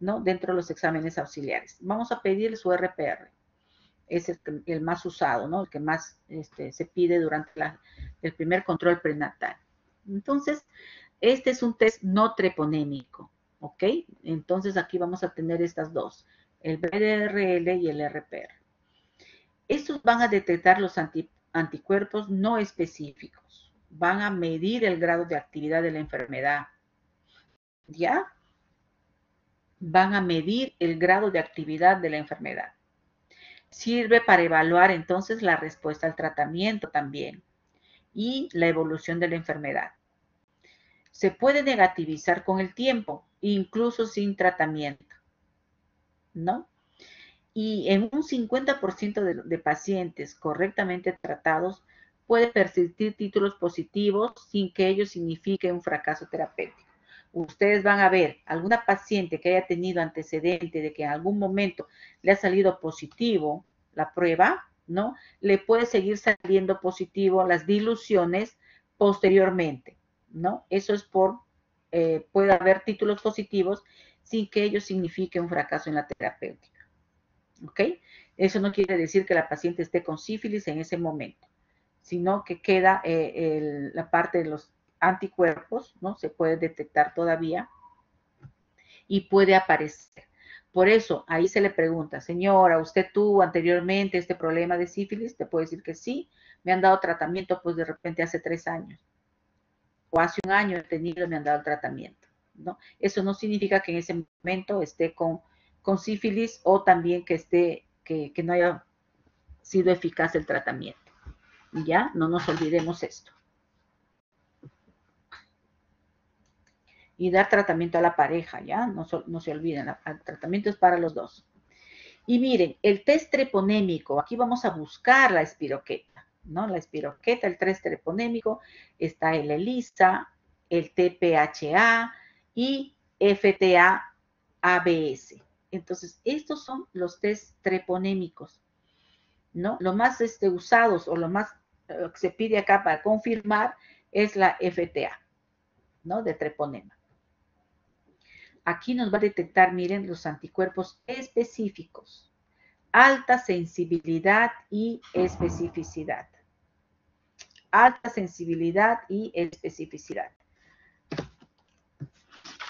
¿no? Dentro de los exámenes auxiliares. Vamos a pedir su RPR. Es el más usado, ¿no? El que más se pide durante el primer control prenatal. Entonces, este es un test no treponémico, ¿ok? Entonces, aquí vamos a tener estas dos, el BDRL y el RPR. Estos van a detectar los anticuerpos no específicos, van a medir el grado de actividad de la enfermedad. ¿Ya? Van a medir el grado de actividad de la enfermedad. Sirve para evaluar entonces la respuesta al tratamiento también y la evolución de la enfermedad. Se puede negativizar con el tiempo, incluso sin tratamiento, ¿no? Y en un 50% de pacientes correctamente tratados puede persistir títulos positivos sin que ello signifique un fracaso terapéutico. Ustedes van a ver alguna paciente que haya tenido antecedente de que en algún momento le ha salido positivo la prueba, ¿no? Le puede seguir saliendo positivo las diluciones posteriormente, ¿no? Eso es puede haber títulos positivos sin que ello signifique un fracaso en la terapéutica. ¿Ok? Eso no quiere decir que la paciente esté con sífilis en ese momento, sino que queda la parte de los anticuerpos, ¿no? Se puede detectar todavía y puede aparecer. Por eso, ahí se le pregunta, señora, ¿usted tuvo anteriormente este problema de sífilis? Te puedo decir que sí, me han dado tratamiento, pues de repente hace 3 años, o hace 1 año he tenido, me han dado el tratamiento, ¿no? Eso no significa que en ese momento esté con sífilis o también que no haya sido eficaz el tratamiento. ¿Ya? No nos olvidemos esto. Y dar tratamiento a la pareja, ¿ya? No se olviden, el tratamiento es para los dos. Y miren, el test treponémico, aquí vamos a buscar la espiroqueta, ¿no? La espiroqueta, el test treponémico, está el ELISA, el TPHA y FTA-ABS. Entonces, estos son los test treponémicos, ¿no? Lo más usados o lo más que se pide acá para confirmar es la FTA, ¿no? De treponema. Aquí nos va a detectar, miren, los anticuerpos específicos, alta sensibilidad y especificidad. Alta sensibilidad y especificidad.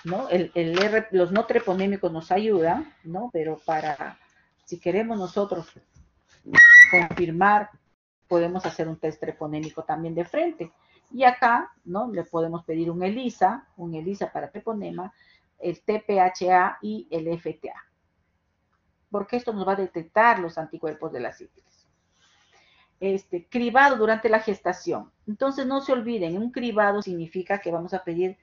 ¿No? Los no treponémicos nos ayudan, ¿no? Pero si queremos nosotros confirmar, podemos hacer un test treponémico también de frente. Y acá, ¿no? Le podemos pedir un ELISA para treponema, el TPHA y el FTA. Porque esto nos va a detectar los anticuerpos de la sífilis. Cribado durante la gestación. Entonces no se olviden, un cribado significa que vamos a pedir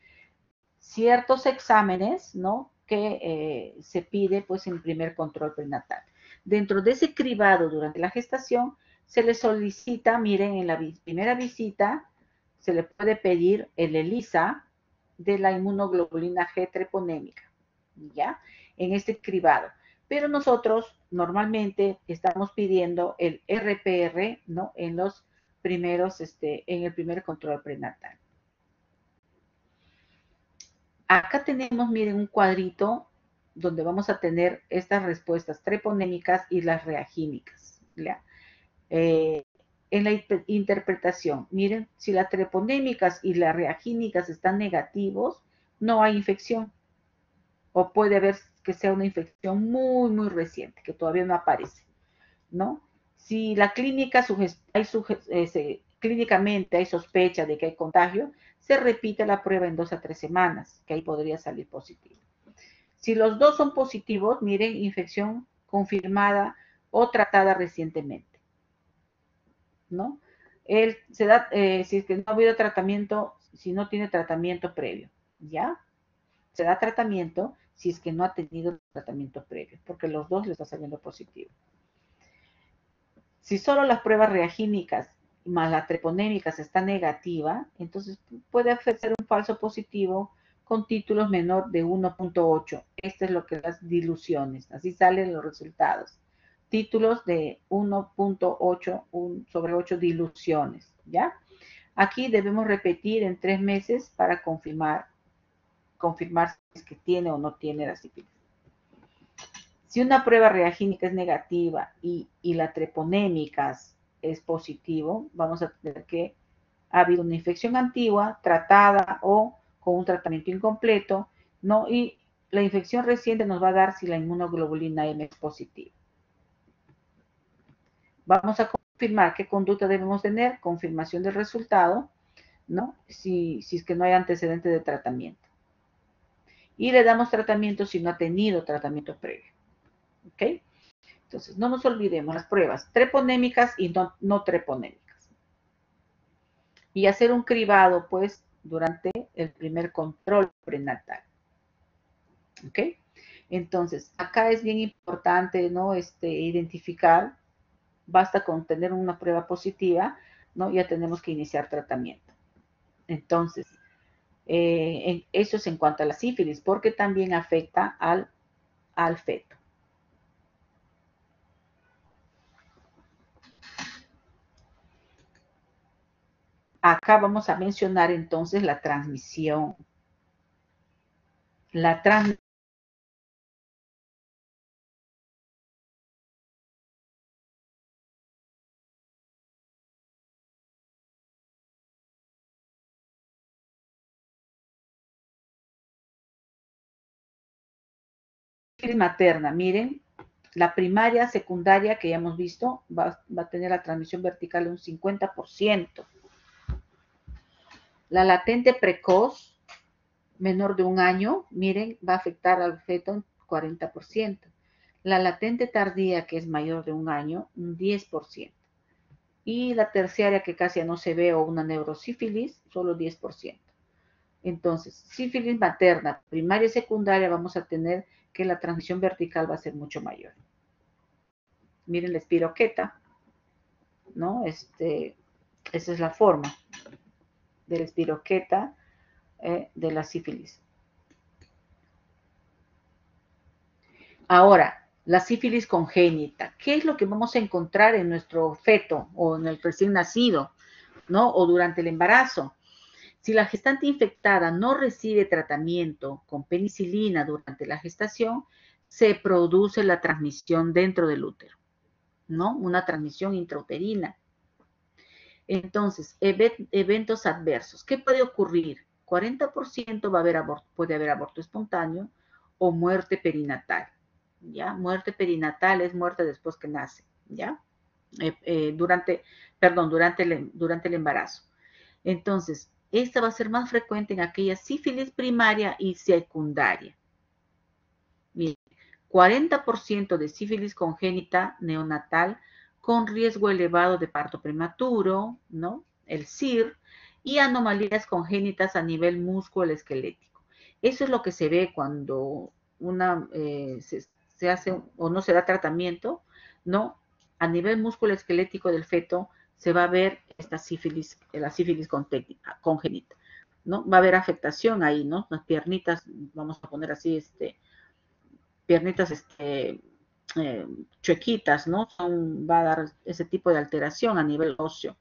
ciertos exámenes, ¿no? Que se pide pues en el primer control prenatal. Dentro de ese cribado durante la gestación se le solicita, miren, en la primera visita se le puede pedir el ELISA de la inmunoglobulina G treponémica, ¿ya? En este cribado. Pero nosotros normalmente estamos pidiendo el RPR, ¿no? En los primeros, en el primer control prenatal. Acá tenemos, miren, un cuadrito donde vamos a tener estas respuestas treponémicas y las reagínicas. ¿Ya? En la interpretación, miren, si las treponémicas y las reagínicas están negativos, no hay infección. O puede haber que sea una infección muy, muy reciente, que todavía no aparece, ¿no? Si la clínica clínicamente hay sospecha de que hay contagio, se repite la prueba en 2 a 3 semanas, que ahí podría salir positivo. Si los dos son positivos, miren, infección confirmada o tratada recientemente, ¿no? Si es que no ha habido tratamiento, si no tiene tratamiento previo, ¿ya? Se da tratamiento si es que no ha tenido tratamiento previo, porque los dos le está saliendo positivo. Si solo las pruebas reagínicas más la treponémicas está negativa, entonces puede ser un falso positivo con títulos menor de 1.8. Esto es lo que las diluciones, así salen los resultados. Títulos de 1.8 sobre 8 diluciones, ¿ya? Aquí debemos repetir en 3 meses para confirmar si es que tiene o no tiene la sífilis. Si una prueba reagínica es negativa y la treponémicas es positivo, vamos a tener que ha habido una infección antigua, tratada o con un tratamiento incompleto, ¿no? Y la infección reciente nos va a dar si la inmunoglobulina M es positiva. Vamos a confirmar qué conducta debemos tener, confirmación del resultado, ¿no? Si es que no hay antecedente de tratamiento. Y le damos tratamiento si no ha tenido tratamiento previo. ¿Ok? Entonces, no nos olvidemos las pruebas treponémicas y no treponémicas. Y hacer un cribado, pues, durante el primer control prenatal. ¿Ok? Entonces, acá es bien importante, ¿no? Identificar, basta con tener una prueba positiva, ¿no? Ya tenemos que iniciar tratamiento. Entonces, eso es en cuanto a la sífilis, porque también afecta al feto. Acá vamos a mencionar entonces la transmisión. La transmisión materna, miren, la primaria, secundaria que ya hemos visto, va a tener la transmisión vertical de un 50%. La latente precoz, menor de un año, miren, va a afectar al feto un 40%. La latente tardía, que es mayor de un año, un 10%. Y la terciaria, que casi no se ve, o una neurosífilis, solo 10%. Entonces, sífilis materna, primaria y secundaria, vamos a tener que la transmisión vertical va a ser mucho mayor. Miren la espiroqueta, ¿no? Esa es la forma de la espiroqueta de la sífilis. Ahora, la sífilis congénita. ¿Qué es lo que vamos a encontrar en nuestro feto o en el recién nacido, ¿no? O durante el embarazo? Si la gestante infectada no recibe tratamiento con penicilina durante la gestación, se produce la transmisión dentro del útero, ¿no? Una transmisión intrauterina. Entonces, eventos adversos. ¿Qué puede ocurrir? 40% puede haber aborto espontáneo o muerte perinatal. ¿Ya? Muerte perinatal es muerte después que nace, ¿ya? Durante el embarazo. Entonces, esta va a ser más frecuente en aquella sífilis primaria y secundaria. Miren, 40% de sífilis congénita neonatal con riesgo elevado de parto prematuro, ¿no? El SIR, y anomalías congénitas a nivel músculo-esquelético. Eso es lo que se ve cuando se hace o no se da tratamiento, ¿no? A nivel músculo-esquelético del feto se va a ver esta sífilis, la sífilis congénita, ¿no? Va a haber afectación ahí, ¿no? Las piernitas, vamos a poner así, piernitas chuequitas, ¿no? Va a dar ese tipo de alteración a nivel óseo,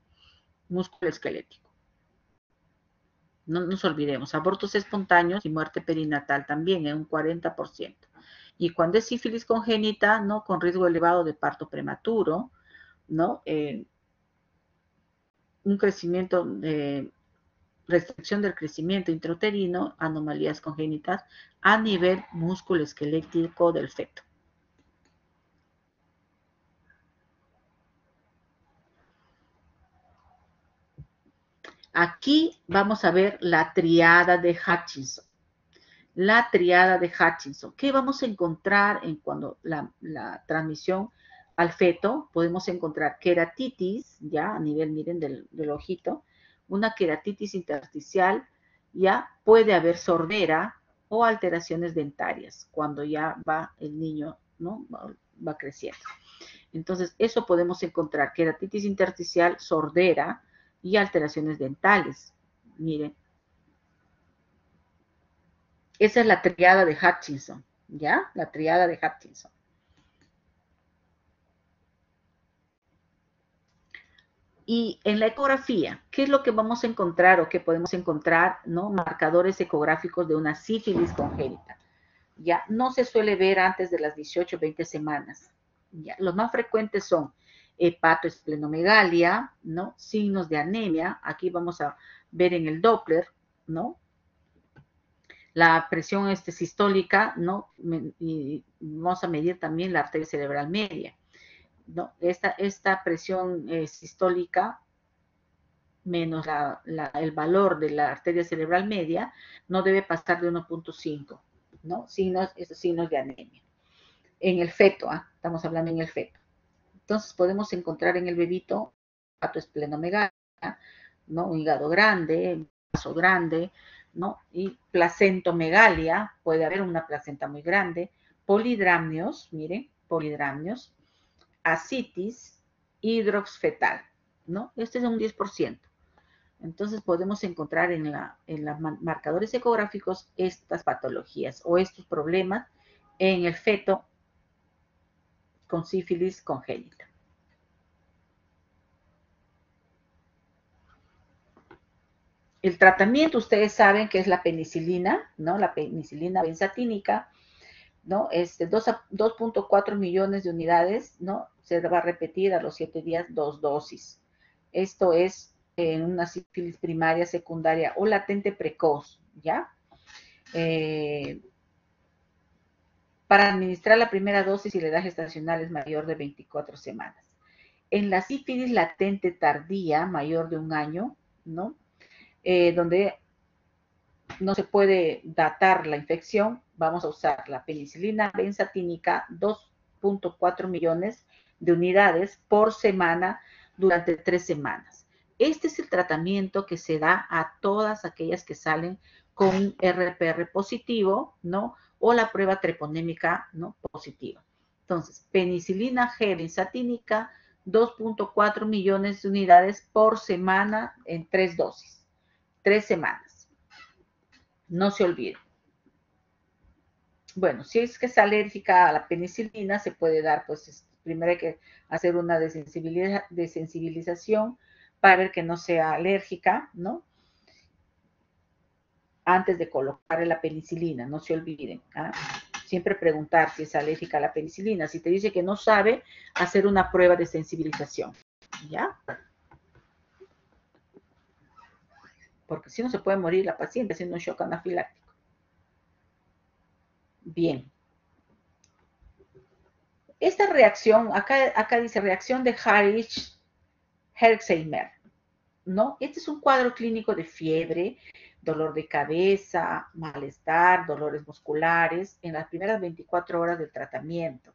músculo esquelético. No nos olvidemos, abortos espontáneos y muerte perinatal también en un 40%. Y cuando es sífilis congénita, ¿no? Con riesgo elevado de parto prematuro, ¿no? Un crecimiento, restricción del crecimiento intrauterino, anomalías congénitas a nivel músculo esquelético del feto. Aquí vamos a ver la triada de Hutchinson. La triada de Hutchinson. ¿Qué vamos a encontrar cuando la transmisión al feto? Podemos encontrar queratitis, ya a nivel, miren, del ojito, una queratitis intersticial, ya puede haber sordera o alteraciones dentarias cuando ya va el niño, ¿no? Va creciendo. Entonces, eso podemos encontrar, queratitis intersticial, sordera y alteraciones dentales. Miren, esa es la triada de Hutchinson, ¿ya? La triada de Hutchinson. Y en la ecografía, ¿qué es lo que vamos a encontrar o que podemos encontrar, ¿no? Marcadores ecográficos de una sífilis congénita. Ya no se suele ver antes de las 18 o 20 semanas. ¿Ya? Los más frecuentes son hepatoesplenomegalia, ¿no? Signos de anemia. Aquí vamos a ver en el Doppler, ¿no? La presión sistólica, ¿no? Y vamos a medir también la arteria cerebral media, ¿no? Esta presión sistólica menos el valor de la arteria cerebral media no debe pasar de 1.5, ¿no? Esos signos de anemia. En el feto, estamos hablando en el feto. Entonces podemos encontrar en el bebito hepatoesplenomegalia, ¿no? Un hígado grande, vaso grande, ¿no? Y placentomegalia, puede haber una placenta muy grande, polidramnios, miren, polidramnios, ascitis, hidrox fetal, ¿no? Este es un 10%. Entonces podemos encontrar en los marcadores ecográficos estas patologías o estos problemas en el feto con sífilis congénita. El tratamiento, ustedes saben que es la penicilina, ¿no? La penicilina benzatínica, ¿no? 2.4 millones de unidades, ¿no? Se va a repetir a los 7 días 2 dosis. Esto es en una sífilis primaria, secundaria o latente precoz, ¿ya? Para administrar la primera dosis y la edad gestacional es mayor de 24 semanas. En la sífilis latente tardía, mayor de un año, ¿no? Donde no se puede datar la infección, vamos a usar la penicilina benzatínica 2.4 millones de unidades por semana durante 3 semanas. Este es el tratamiento que se da a todas aquellas que salen con un RPR positivo, ¿no? O la prueba treponémica, ¿no? Positiva. Entonces, penicilina G benzatínica, 2.4 millones de unidades por semana en 3 dosis, 3 semanas. No se olvide. Bueno, si es que es alérgica a la penicilina, se puede dar, pues, primero hay que hacer una desensibilización para ver que no sea alérgica, ¿no? Antes de colocarle la penicilina, no se olviden. Siempre preguntar si es alérgica a la penicilina. Si te dice que no sabe, hacer una prueba de sensibilización, ¿ya? Porque si no se puede morir la paciente haciendo un shock anafiláctico. Bien. Esta reacción, acá dice reacción de Harrich-Herxheimer, ¿no? Este es un cuadro clínico de fiebre, dolor de cabeza, malestar, dolores musculares en las primeras 24 horas del tratamiento.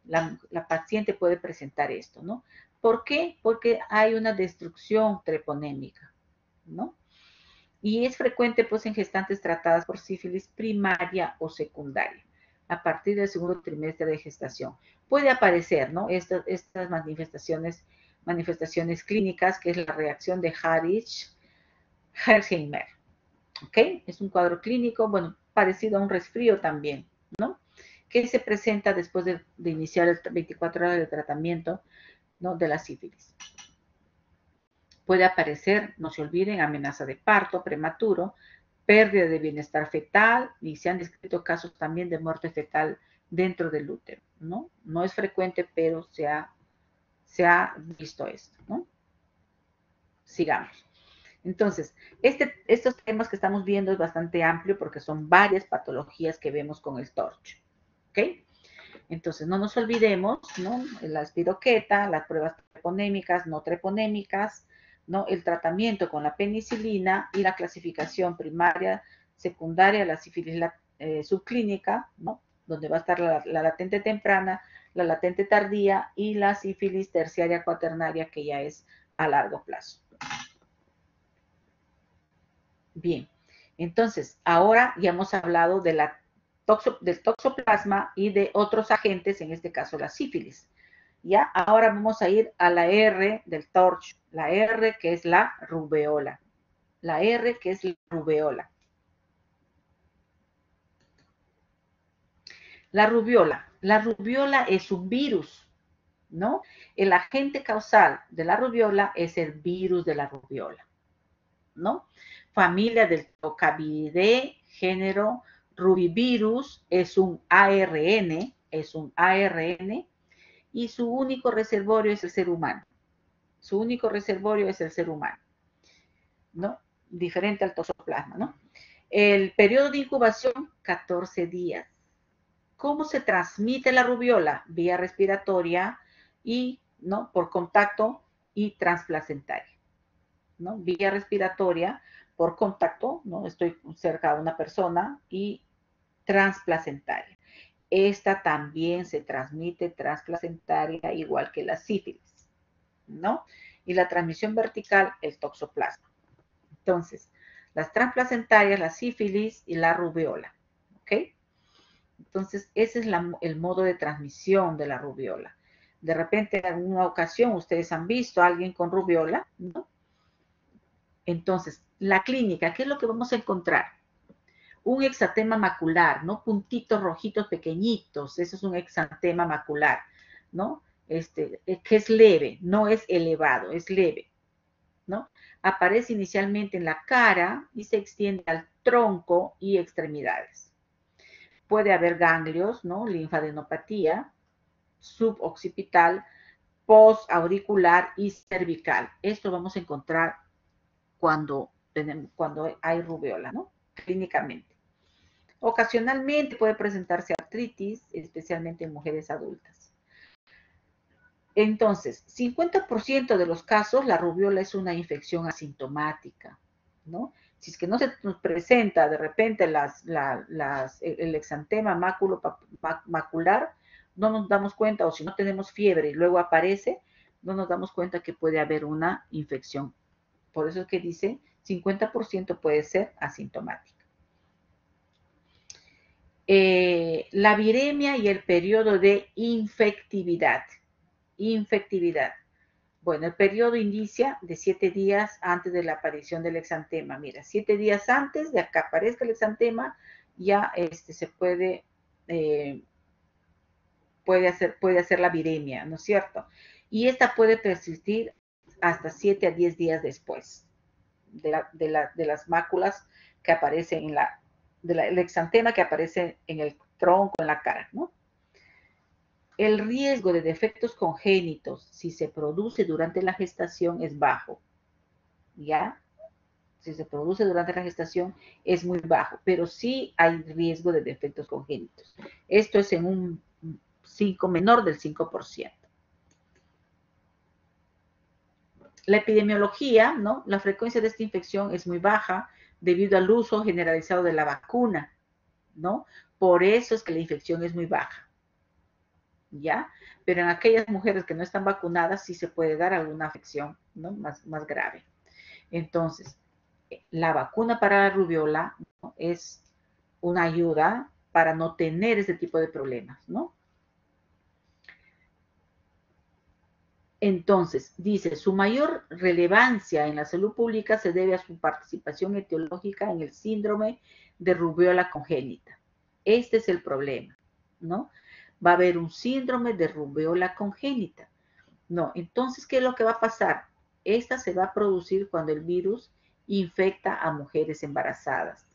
La paciente puede presentar esto, ¿no? ¿Por qué? Porque hay una destrucción treponémica, ¿no? Y es frecuente, pues, en gestantes tratadas por sífilis primaria o secundaria a partir del segundo trimestre de gestación. Puede aparecer, ¿no? Estas manifestaciones clínicas, que es la reacción de Harrich-Herxheimer, ¿ok? Es un cuadro clínico, bueno, parecido a un resfrío también, ¿no? Que se presenta después de iniciar el 24 horas de tratamiento, ¿no? De la sífilis. Puede aparecer, no se olviden, amenaza de parto prematuro, pérdida de bienestar fetal, y se han descrito casos también de muerte fetal dentro del útero, ¿no? No es frecuente, pero se ha visto esto, ¿no? Sigamos. Entonces, estos temas que estamos viendo es bastante amplio porque son varias patologías que vemos con el TORCH, ¿ok? Entonces, no nos olvidemos, ¿no? La espiroqueta, las pruebas treponémicas, no treponémicas, ¿no? El tratamiento con la penicilina y la clasificación primaria, secundaria, la sífilis subclínica, ¿no? Donde va a estar la latente temprana, la latente tardía y la sífilis terciaria cuaternaria, que ya es a largo plazo. Bien, entonces, ahora ya hemos hablado de del toxoplasma y de otros agentes, en este caso la sífilis. Ya, ahora vamos a ir a la R del TORCH, la R que es la rubeola. La R que es la rubeola. La rubiola es un virus, ¿no? El agente causal de la rubiola es el virus de la rubiola, ¿no? Familia del Toccavidae, género Rubivirus, es un ARN, y su único reservorio es el ser humano. Su único reservorio es el ser humano, ¿no? Diferente al toxoplasma, ¿no? El periodo de incubación, 14 días. ¿Cómo se transmite la rubiola? Vía respiratoria y, ¿no? Por contacto y transplacentaria. ¿no? Vía respiratoria por contacto, ¿no? Estoy cerca de una persona y transplacentaria. Esta también se transmite transplacentaria igual que la sífilis, ¿no? Y la transmisión vertical, el toxoplasma. Entonces, las transplacentarias, la sífilis y la rubiola, ¿ok? Entonces, ese es el modo de transmisión de la rubiola. De repente, en alguna ocasión, ustedes han visto a alguien con rubiola, ¿no? Entonces, la clínica, ¿qué es lo que vamos a encontrar? Un exantema macular, ¿no? Puntitos rojitos pequeñitos, eso es un exantema macular, ¿no? Que es leve, no es elevado, es leve, ¿no? Aparece inicialmente en la cara y se extiende al tronco y extremidades. Puede haber ganglios, ¿no? Linfadenopatía, suboccipital, postauricular y cervical. Esto vamos a encontrar cuando hay rubiola, ¿no? Clínicamente. Ocasionalmente puede presentarse artritis, especialmente en mujeres adultas. Entonces, 50% de los casos la rubiola es una infección asintomática, ¿no? Si es que no se nos presenta de repente el exantema macular, no nos damos cuenta, o si no tenemos fiebre y luego aparece, no nos damos cuenta que puede haber una infección. Por eso es que dice 50% puede ser asintomática. La viremia y el periodo de infectividad. Infectividad. Bueno, el periodo inicia de 7 días antes de la aparición del exantema. Mira, 7 días antes de que aparezca el exantema, ya se puede hacer la viremia, ¿no es cierto? Y esta puede persistir hasta 7 a 10 días después de las máculas que aparecen el exantema que aparece en el tronco, en la cara, ¿no? El riesgo de defectos congénitos, si se produce durante la gestación, es bajo, ¿ya? Si se produce durante la gestación, es muy bajo, pero sí hay riesgo de defectos congénitos. Esto es en un menor del 5%. La epidemiología, ¿no? La frecuencia de esta infección es muy baja debido al uso generalizado de la vacuna, ¿no? Por eso es que la infección es muy baja, ¿ya? Pero en aquellas mujeres que no están vacunadas sí se puede dar alguna afección, ¿no? Más grave. Entonces, la vacuna para la rubiola, ¿no? Es una ayuda para no tener ese tipo de problemas, ¿no? Entonces, dice, su mayor relevancia en la salud pública se debe a su participación etiológica en el síndrome de rubiola congénita. Este es el problema, ¿no? Va a haber un síndrome de rubiola congénita. No, entonces, ¿qué es lo que va a pasar? Esta se va a producir cuando el virus infecta a mujeres embarazadas,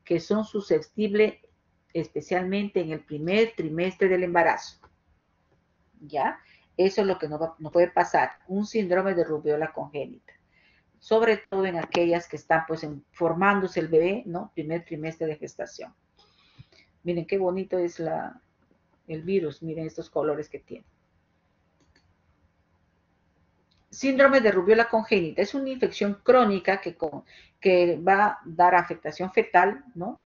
que son susceptibles especialmente en el primer trimestre del embarazo, ¿ya? Eso es lo que no puede pasar, un síndrome de rubiola congénita, sobre todo en aquellas que están pues formándose el bebé, ¿no? Primer trimestre de gestación. Miren qué bonito es el virus, miren estos colores que tiene. Síndrome de rubiola congénita es una infección crónica que va a dar afectación fetal, ¿no?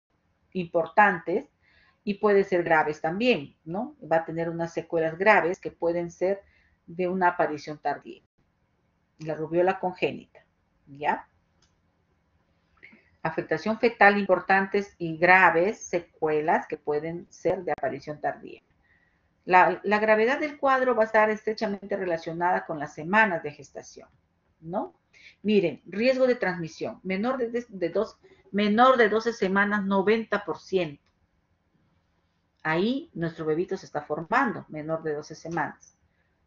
Importantes y puede ser graves también, ¿no? Va a tener unas secuelas graves que pueden ser de una aparición tardía. La rubiola congénita, ¿ya? Afectación fetal importantes y graves secuelas que pueden ser de aparición tardía. La gravedad del cuadro va a estar estrechamente relacionada con las semanas de gestación, ¿no? Miren, riesgo de transmisión, menor de 12 semanas, 90%. Ahí nuestro bebito se está formando, menor de 12 semanas,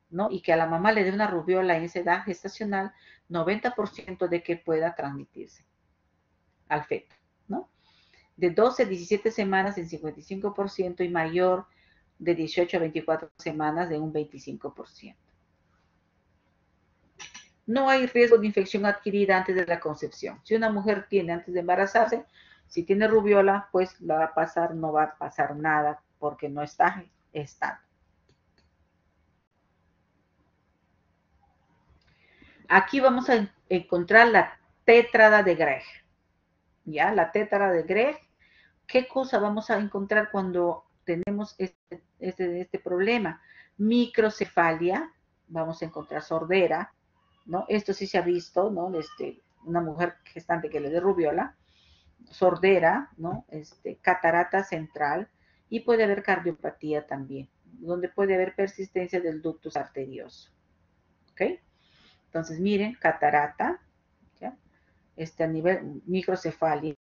¿no? Y que a la mamá le dé una rubiola en esa edad gestacional, 90% de que pueda transmitirse al feto, ¿no? De 12 a 17 semanas en 55% y mayor de 18 a 24 semanas de un 25%. No hay riesgo de infección adquirida antes de la concepción. Si una mujer tiene antes de embarazarse, si tiene rubiola, pues la va a pasar, no va a pasar nada porque no está estable. Aquí vamos a encontrar la tétrada de Gregg. ¿Ya? La tétrada de Gregg. ¿Qué cosa vamos a encontrar cuando tenemos este problema? Microcefalia, vamos a encontrar sordera, ¿no? Esto sí se ha visto, ¿no? Una mujer gestante que le dé rubiola, sordera, ¿no? Catarata central, y puede haber cardiopatía también, donde puede haber persistencia del ductus arterioso, ¿ok? Entonces, miren, catarata, ¿ya? A nivel microcefalia,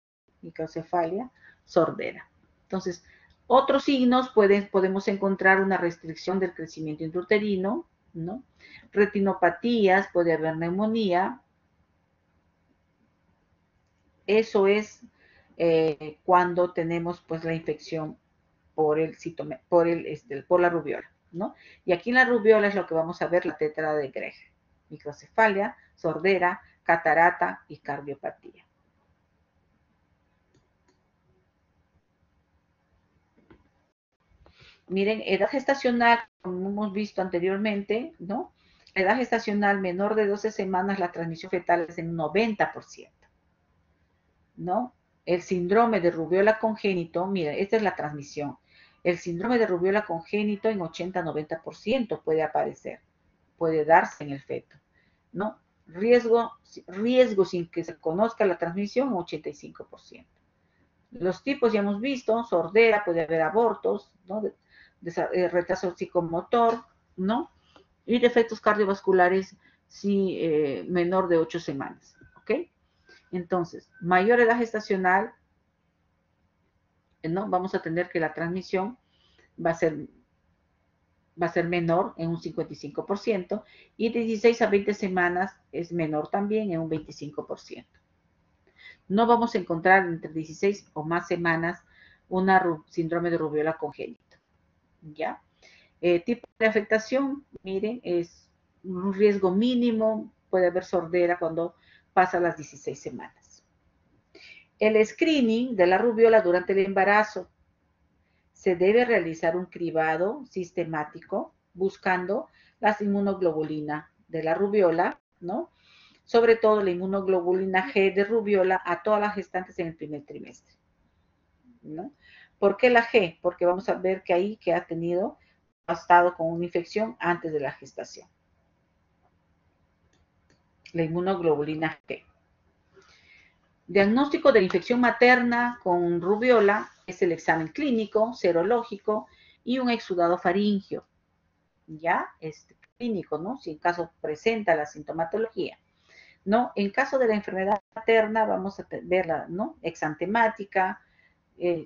sordera. Entonces, otros signos podemos encontrar una restricción del crecimiento intrauterino, ¿no? Retinopatías, puede haber neumonía. Eso es cuando tenemos pues la infección por la rubiola, ¿no? Y aquí en la rubiola es lo que vamos a ver, la tétrada de Gregg, microcefalia, sordera, catarata y cardiopatía. Miren, edad gestacional, como hemos visto anteriormente, ¿no? La edad gestacional menor de 12 semanas, la transmisión fetal es en 90%, ¿no? El síndrome de rubiola congénito, miren, esta es la transmisión. El síndrome de rubiola congénito en 80-90% puede aparecer, puede darse en el feto, ¿no? Riesgo sin que se conozca la transmisión, 85%. Los tipos ya hemos visto, sordera, puede haber abortos, ¿no? Retraso psicomotor, ¿no? Y defectos cardiovasculares si menor de 8 semanas, ¿ok? Entonces, mayor edad gestacional, ¿no? Vamos a tener que la transmisión va a ser menor en un 55%, y de 16 a 20 semanas es menor también en un 25%. No vamos a encontrar entre 16 o más semanas una síndrome de rubiola congénito, ¿ya? Tipo de afectación, miren, es un riesgo mínimo, puede haber sordera cuando pasa las 16 semanas. El screening de la rubiola durante el embarazo. Se debe realizar un cribado sistemático buscando las inmunoglobulinas de la rubiola, ¿no? Sobre todo la inmunoglobulina G de rubiola a todas las gestantes en el primer trimestre, ¿no? ¿Por qué la G? Porque vamos a ver que ahí que ha estado con una infección antes de la gestación. La inmunoglobulina G. Diagnóstico de la infección materna con rubiola es el examen clínico, serológico y un exudado faríngeo, ya clínico, ¿no? Si en caso presenta la sintomatología, ¿no? En caso de la enfermedad materna vamos a verla, ¿no? Exantemática,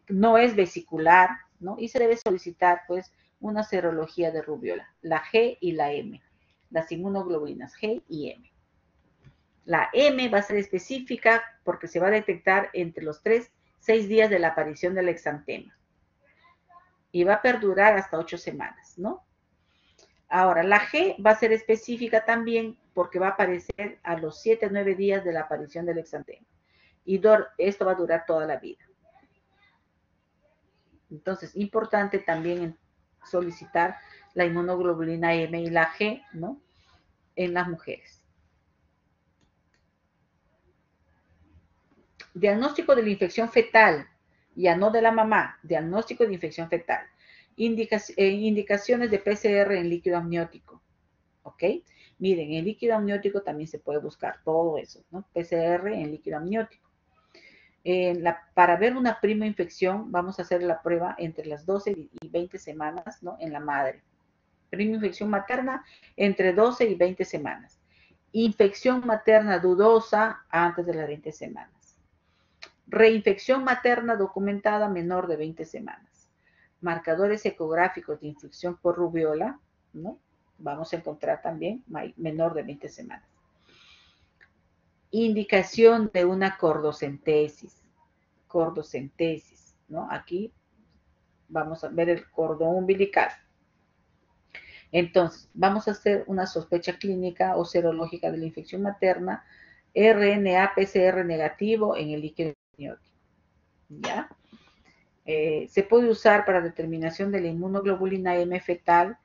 no es vesicular, ¿no? Y se debe solicitar, pues, una serología de rubiola, la G y la M, las inmunoglobulinas G y M. La M va a ser específica porque se va a detectar entre los 6 días de la aparición del exantema y va a perdurar hasta 8 semanas, ¿no? Ahora, la G va a ser específica también porque va a aparecer a los 7-9 días de la aparición del exantema. Y esto va a durar toda la vida. Entonces, importante también solicitar la inmunoglobulina M y la G, ¿no? En las mujeres. Diagnóstico de la infección fetal, ya no de la mamá, diagnóstico de infección fetal. Indicaciones de PCR en líquido amniótico, ¿ok? Miren, en líquido amniótico también se puede buscar todo eso, ¿no? PCR en líquido amniótico. Para ver una prima infección, vamos a hacer la prueba entre las 12 y 20 semanas, ¿no? En la madre. Prima infección materna entre 12 y 20 semanas. Infección materna dudosa antes de las 20 semanas. Reinfección materna documentada menor de 20 semanas. Marcadores ecográficos de infección por rubiola, ¿no? Vamos a encontrar también menor de 20 semanas. Indicación de una cordocentesis, ¿no? Aquí vamos a ver el cordón umbilical. Entonces, vamos a hacer una sospecha clínica o serológica de la infección materna, RNA-PCR negativo en el líquido amniótico, ¿ya? Se puede usar para determinación de la inmunoglobulina M fetal,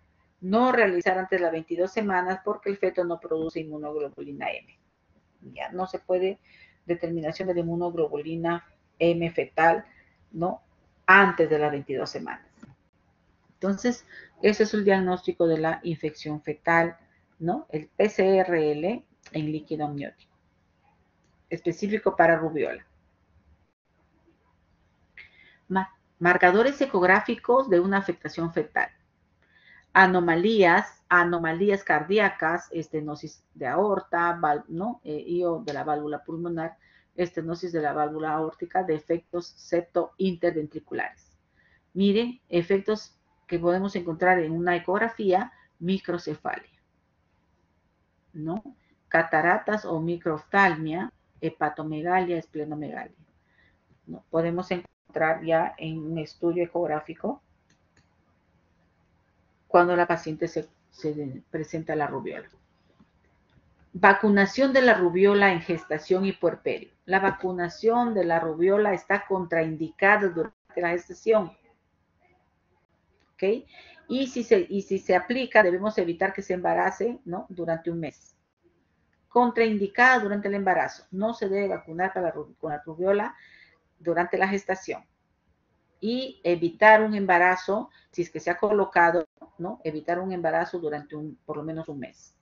No realizar antes de las 22 semanas porque el feto no produce inmunoglobulina M. Ya no se puede determinación de la inmunoglobulina M fetal, ¿no? Antes de las 22 semanas. Entonces, ese es el diagnóstico de la infección fetal, ¿no? El PCRL en líquido amniótico, específico para rubiola. Marcadores ecográficos de una afectación fetal. Anomalías cardíacas, estenosis de aorta, ¿no? IO de la válvula pulmonar, estenosis de la válvula aórtica, defectos septo-interventriculares. Miren, efectos que podemos encontrar en una ecografía, microcefalia, ¿no? Cataratas o microftalmia, hepatomegalia, esplenomegalia, ¿no? Podemos encontrar ya en un estudio ecográfico cuando la paciente se presenta la rubiola. Vacunación de la rubiola en gestación y puerperio. La vacunación de la rubiola está contraindicada durante la gestación. ¿Ok? Y si se aplica, debemos evitar que se embarace, ¿no? Durante un mes. Contraindicada durante el embarazo. No se debe vacunar con la rubiola durante la gestación. Y evitar un embarazo, si es que se ha colocado, ¿no? Evitar un embarazo durante por lo menos un mes.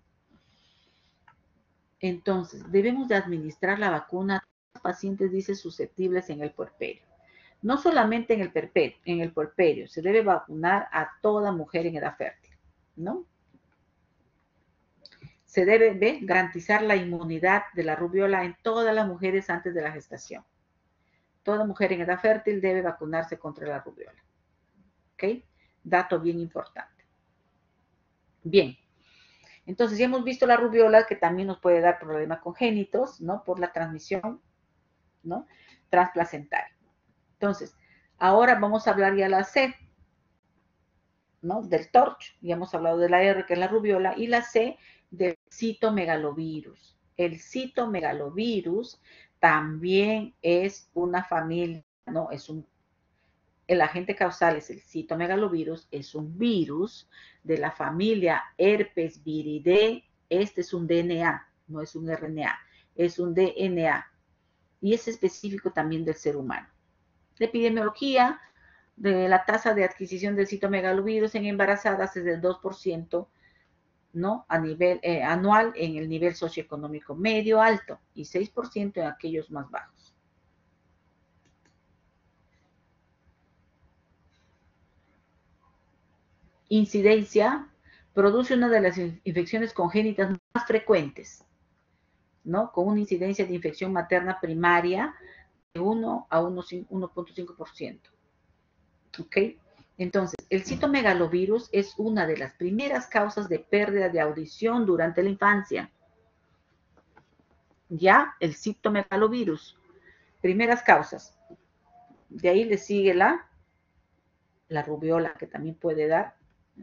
Entonces, debemos de administrar la vacuna a los pacientes, dice, susceptibles en el puerperio. No solamente en el puerperio, se debe vacunar a toda mujer en edad fértil, ¿no? Se debe de garantizar la inmunidad de la rubiola en todas las mujeres antes de la gestación. Toda mujer en edad fértil debe vacunarse contra la rubiola. ¿Ok? Dato bien importante. Bien. Entonces, ya hemos visto la rubiola que también nos puede dar problemas congénitos, ¿no? Por la transmisión, ¿no? Transplacentaria. Entonces, ahora vamos a hablar ya la C, ¿no? Del TORCH. Ya hemos hablado de la R, que es la rubiola, y la C del citomegalovirus. El citomegalovirus también es una familia, ¿no? El agente causal es el citomegalovirus, es un virus de la familia herpes viridae. Este es un DNA, no es un RNA, es un DNA. Y es específico también del ser humano. La epidemiología de la tasa de adquisición del citomegalovirus en embarazadas es del 2%, ¿no? A nivel anual en el nivel socioeconómico medio alto y 6% en aquellos más bajos. Incidencia, produce una de las infecciones congénitas más frecuentes, ¿no? Con una incidencia de infección materna primaria de 1 a 1.5%. ¿Ok? Entonces, el citomegalovirus es una de las primeras causas de pérdida de audición durante la infancia. Ya, el citomegalovirus. Primeras causas. De ahí le sigue la rubiola, que también puede dar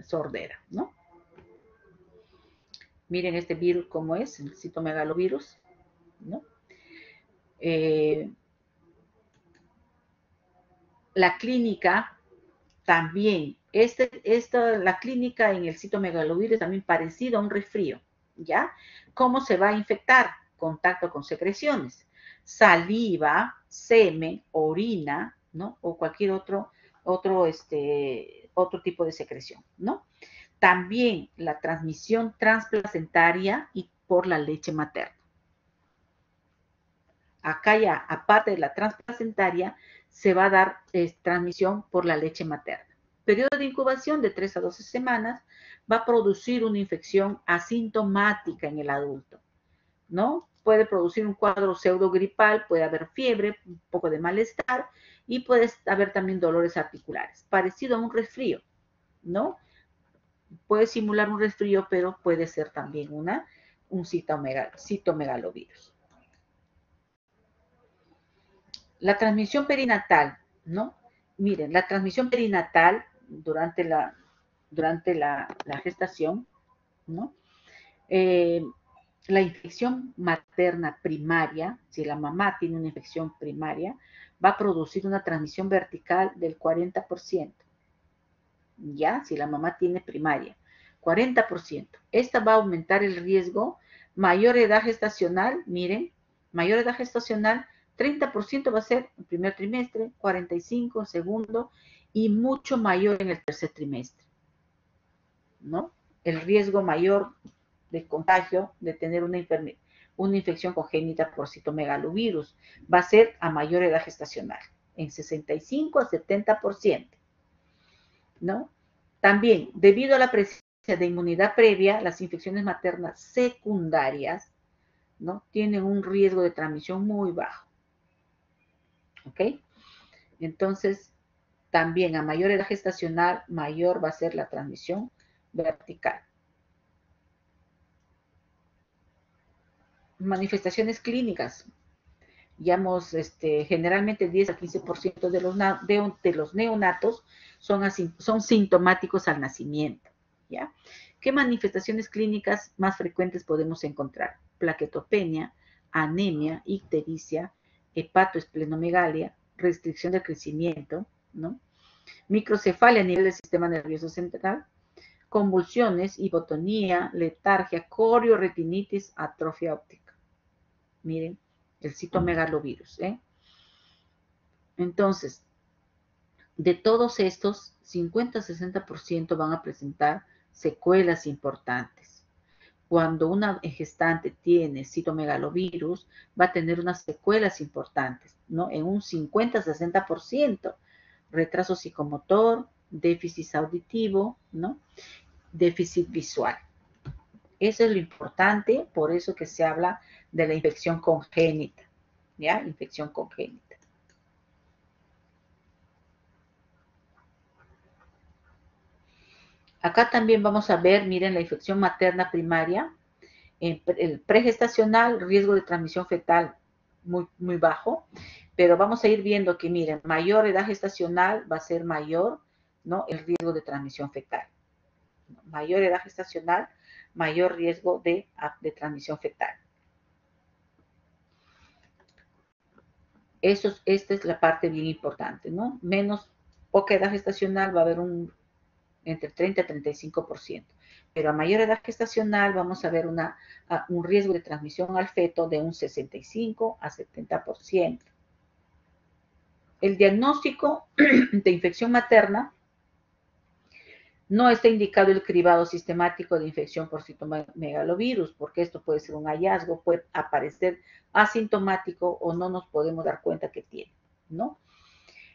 sordera, ¿no? Miren este virus cómo es, el citomegalovirus, ¿no? La clínica también, la clínica en el citomegalovirus es también parecida a un resfrío, ¿ya? ¿Cómo se va a infectar? Contacto con secreciones, saliva, semen, orina, ¿no? O cualquier otro tipo de secreción, ¿no? También la transmisión transplacentaria y por la leche materna. Acá ya, aparte de la transplacentaria, se va a dar transmisión por la leche materna. Periodo de incubación de 3 a 12 semanas va a producir una infección asintomática en el adulto, ¿no? Puede producir un cuadro pseudogripal, puede haber fiebre, un poco de malestar y puede haber también dolores articulares, parecido a un resfrío, ¿no? Puede simular un resfrío, pero puede ser también un citomegalovirus. La transmisión perinatal, ¿no? Miren, la transmisión perinatal durante la gestación, ¿no? La infección materna primaria, si la mamá tiene una infección primaria, va a producir una transmisión vertical del 40%, ¿ya? Si la mamá tiene primaria. 40%. Esta va a aumentar el riesgo. Mayor edad gestacional, miren, mayor edad gestacional, 30% va a ser el primer trimestre, 45% en segundo y mucho mayor en el tercer trimestre, ¿no? El riesgo mayor de contagio, de tener una infección congénita por citomegalovirus, va a ser a mayor edad gestacional, en 65 a 70%, ¿no? También, debido a la presencia de inmunidad previa, las infecciones maternas secundarias, ¿no? Tienen un riesgo de transmisión muy bajo, ¿ok? Entonces, también a mayor edad gestacional, mayor va a ser la transmisión vertical. Manifestaciones clínicas. Generalmente 10 a 15% de los neonatos son sintomáticos al nacimiento, ¿ya? ¿Qué manifestaciones clínicas más frecuentes podemos encontrar? Plaquetopenia, anemia, ictericia, hepatoesplenomegalia, restricción del crecimiento, ¿no? Microcefalia a nivel del sistema nervioso central, convulsiones, hipotonía, letargia, corioretinitis, atrofia óptica. Miren, el citomegalovirus, ¿eh? Entonces, de todos estos, 50-60% van a presentar secuelas importantes. Cuando una gestante tiene citomegalovirus, va a tener unas secuelas importantes, ¿no? En un 50-60%, retraso psicomotor, déficit auditivo, ¿no? Déficit visual. Eso es lo importante, por eso que se habla de la infección congénita, ¿ya? Infección congénita. Acá también vamos a ver, miren, la infección materna primaria, el pregestacional, riesgo de transmisión fetal muy, muy bajo, pero vamos a ir viendo que, miren, mayor edad gestacional va a ser mayor, ¿no? El riesgo de transmisión fetal. Mayor edad gestacional, mayor riesgo de transmisión fetal. Esta es la parte bien importante, ¿no? Poca edad gestacional va a haber entre 30 y 35%. Pero a mayor edad gestacional vamos a ver un riesgo de transmisión al feto de un 65 a 70%. El diagnóstico de infección materna no está indicado el cribado sistemático de infección por citomegalovirus, porque esto puede ser un hallazgo, puede aparecer asintomático o no nos podemos dar cuenta que tiene, ¿no?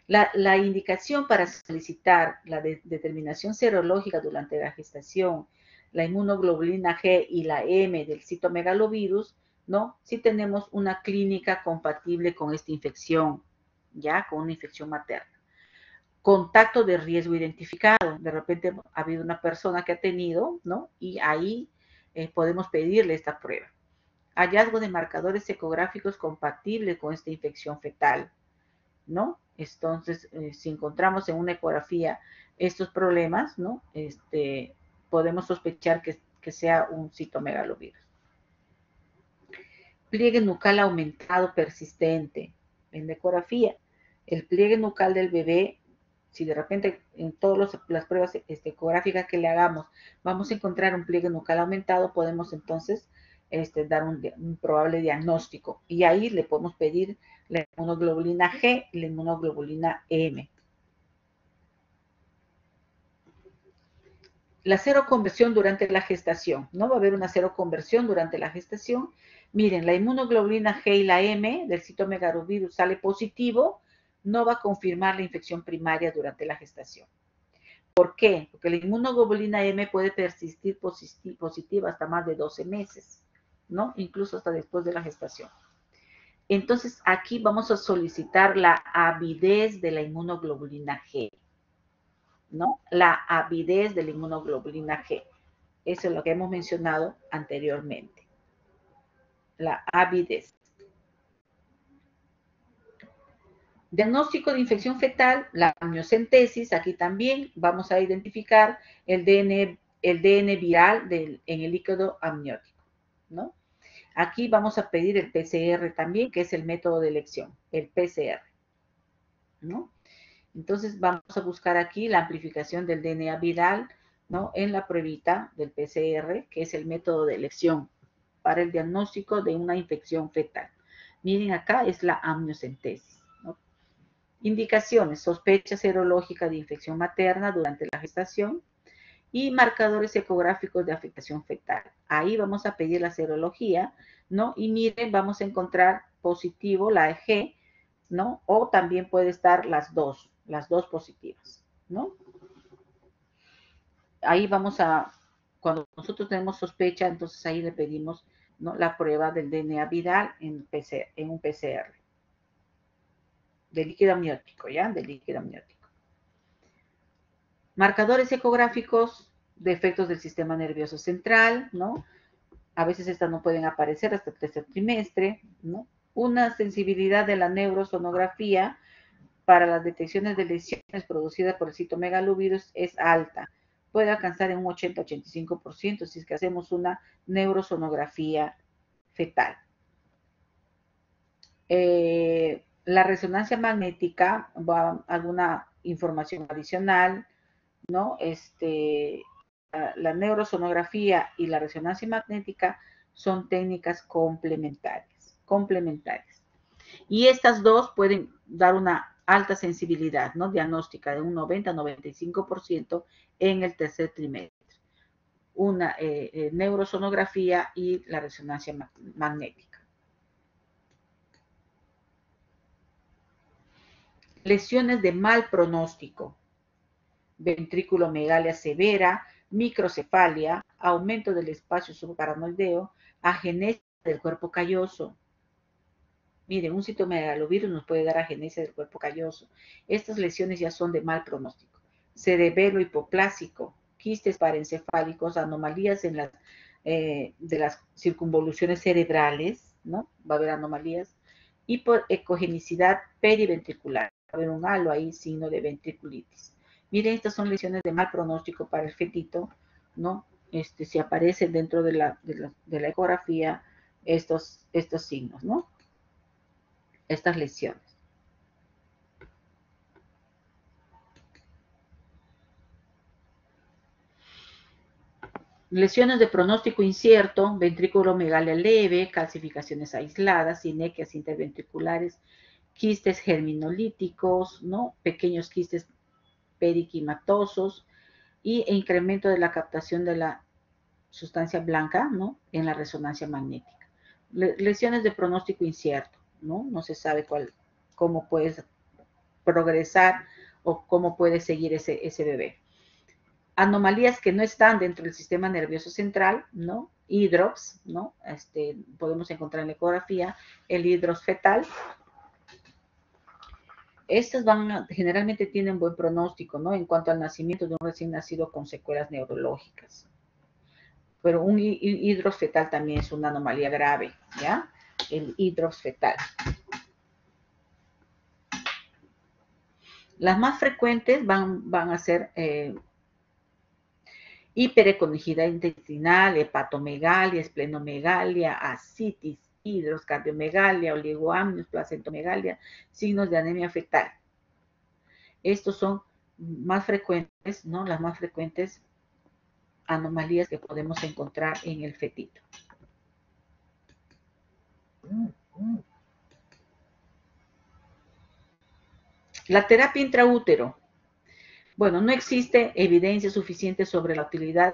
La indicación para solicitar la determinación serológica durante la gestación, la inmunoglobulina G y la M del citomegalovirus, ¿no? Si tenemos una clínica compatible con esta infección, ¿ya? Con una infección materna. Contacto de riesgo identificado. De repente ha habido una persona que ha tenido, ¿no? Y ahí podemos pedirle esta prueba. Hallazgo de marcadores ecográficos compatibles con esta infección fetal, ¿no? Entonces, si encontramos en una ecografía estos problemas, ¿no? Podemos sospechar que sea un citomegalovirus. Pliegue nucal aumentado persistente. En la ecografía, el pliegue nucal del bebé, si de repente en todas las pruebas ecográficas que le hagamos vamos a encontrar un pliegue nucal aumentado, podemos entonces dar un probable diagnóstico. Y ahí le podemos pedir la inmunoglobulina G y la inmunoglobulina M. La seroconversión durante la gestación. No va a haber una seroconversión durante la gestación. Miren, la inmunoglobulina G y la M del citomegalovirus sale positivo, no va a confirmar la infección primaria durante la gestación. ¿Por qué? Porque la inmunoglobulina M puede persistir positiva hasta más de 12 meses, ¿no? Incluso hasta después de la gestación. Entonces, aquí vamos a solicitar la avidez de la inmunoglobulina G, ¿no? La avidez de la inmunoglobulina G. Eso es lo que hemos mencionado anteriormente. La avidez. Diagnóstico de infección fetal, la amniocentesis, aquí también vamos a identificar el DN viral en el líquido amniótico, ¿no? Aquí vamos a pedir el PCR también, que es el método de elección, el PCR, ¿no? Entonces vamos a buscar aquí la amplificación del DNA viral ¿no? En la pruebita del PCR, que es el método de elección para el diagnóstico de una infección fetal. Miren, acá es la amniocentesis, ¿no? Indicaciones: sospecha serológica de infección materna durante la gestación y marcadores ecográficos de afectación fetal. Ahí vamos a pedir la serología, ¿no? Y miren, vamos a encontrar positivo la EG, ¿no? O también puede estar las dos positivas, ¿no? Ahí vamos a, cuando nosotros tenemos sospecha, entonces ahí le pedimos, ¿no?, la prueba del DNA viral en un PCR de líquido amniótico, ¿ya? De líquido amniótico. Marcadores ecográficos de efectos del sistema nervioso central, ¿no? A veces estas no pueden aparecer hasta el tercer trimestre, ¿no? Una sensibilidad de la neurosonografía para las detecciones de lesiones producidas por el citomegalovirus es alta. Puede alcanzar en un 80-85% si es que hacemos una neurosonografía fetal. La resonancia magnética va alguna información adicional, ¿no? La neurosonografía y la resonancia magnética son técnicas complementarias. Y estas dos pueden dar una alta sensibilidad, ¿no?, diagnóstica de un 90-95% en el tercer trimestre. Una neurosonografía y la resonancia magnética. Lesiones de mal pronóstico: ventriculomegalia severa, microcefalia, aumento del espacio subparanoideo, agenesia del cuerpo calloso. Miren, un citomegalovirus nos puede dar agenesia del cuerpo calloso. Estas lesiones ya son de mal pronóstico. Cerebelo hipoplásico, quistes parencefálicos, anomalías en de las circunvoluciones cerebrales, ¿no? Va a haber anomalías. Hipoecogenicidad periventricular. Va a haber un halo ahí, signo de ventriculitis. Miren, estas son lesiones de mal pronóstico para el fetito, ¿no? Si aparecen dentro de la ecografía estos signos, ¿no? Estas lesiones. Lesiones de pronóstico incierto: ventriculomegalia leve, calcificaciones aisladas, sinequias interventriculares, quistes germinolíticos, ¿no?, pequeños quistes periquimatosos e incremento de la captación de la sustancia blanca, ¿no?, en la resonancia magnética. Lesiones de pronóstico incierto, ¿no? No se sabe cómo puede progresar o cómo puede seguir ese bebé. Anomalías que no están dentro del sistema nervioso central, ¿no? Hidrops, ¿no? Podemos encontrar en la ecografía el hidros fetal. Estas generalmente tienen buen pronóstico, ¿no?, en cuanto al nacimiento de un recién nacido con secuelas neurológicas. Pero un hidros fetal también es una anomalía grave, ¿ya? El hidros fetal. Las más frecuentes van a ser hipereconegidad intestinal, hepatomegalia, esplenomegalia, ascitis, hidros, cardiomegalia, oligoamnios, placentomegalia, signos de anemia fetal. Estos son más frecuentes, ¿no?, las más frecuentes anomalías que podemos encontrar en el fetito. La terapia intraútero. Bueno, no existe evidencia suficiente sobre la utilidad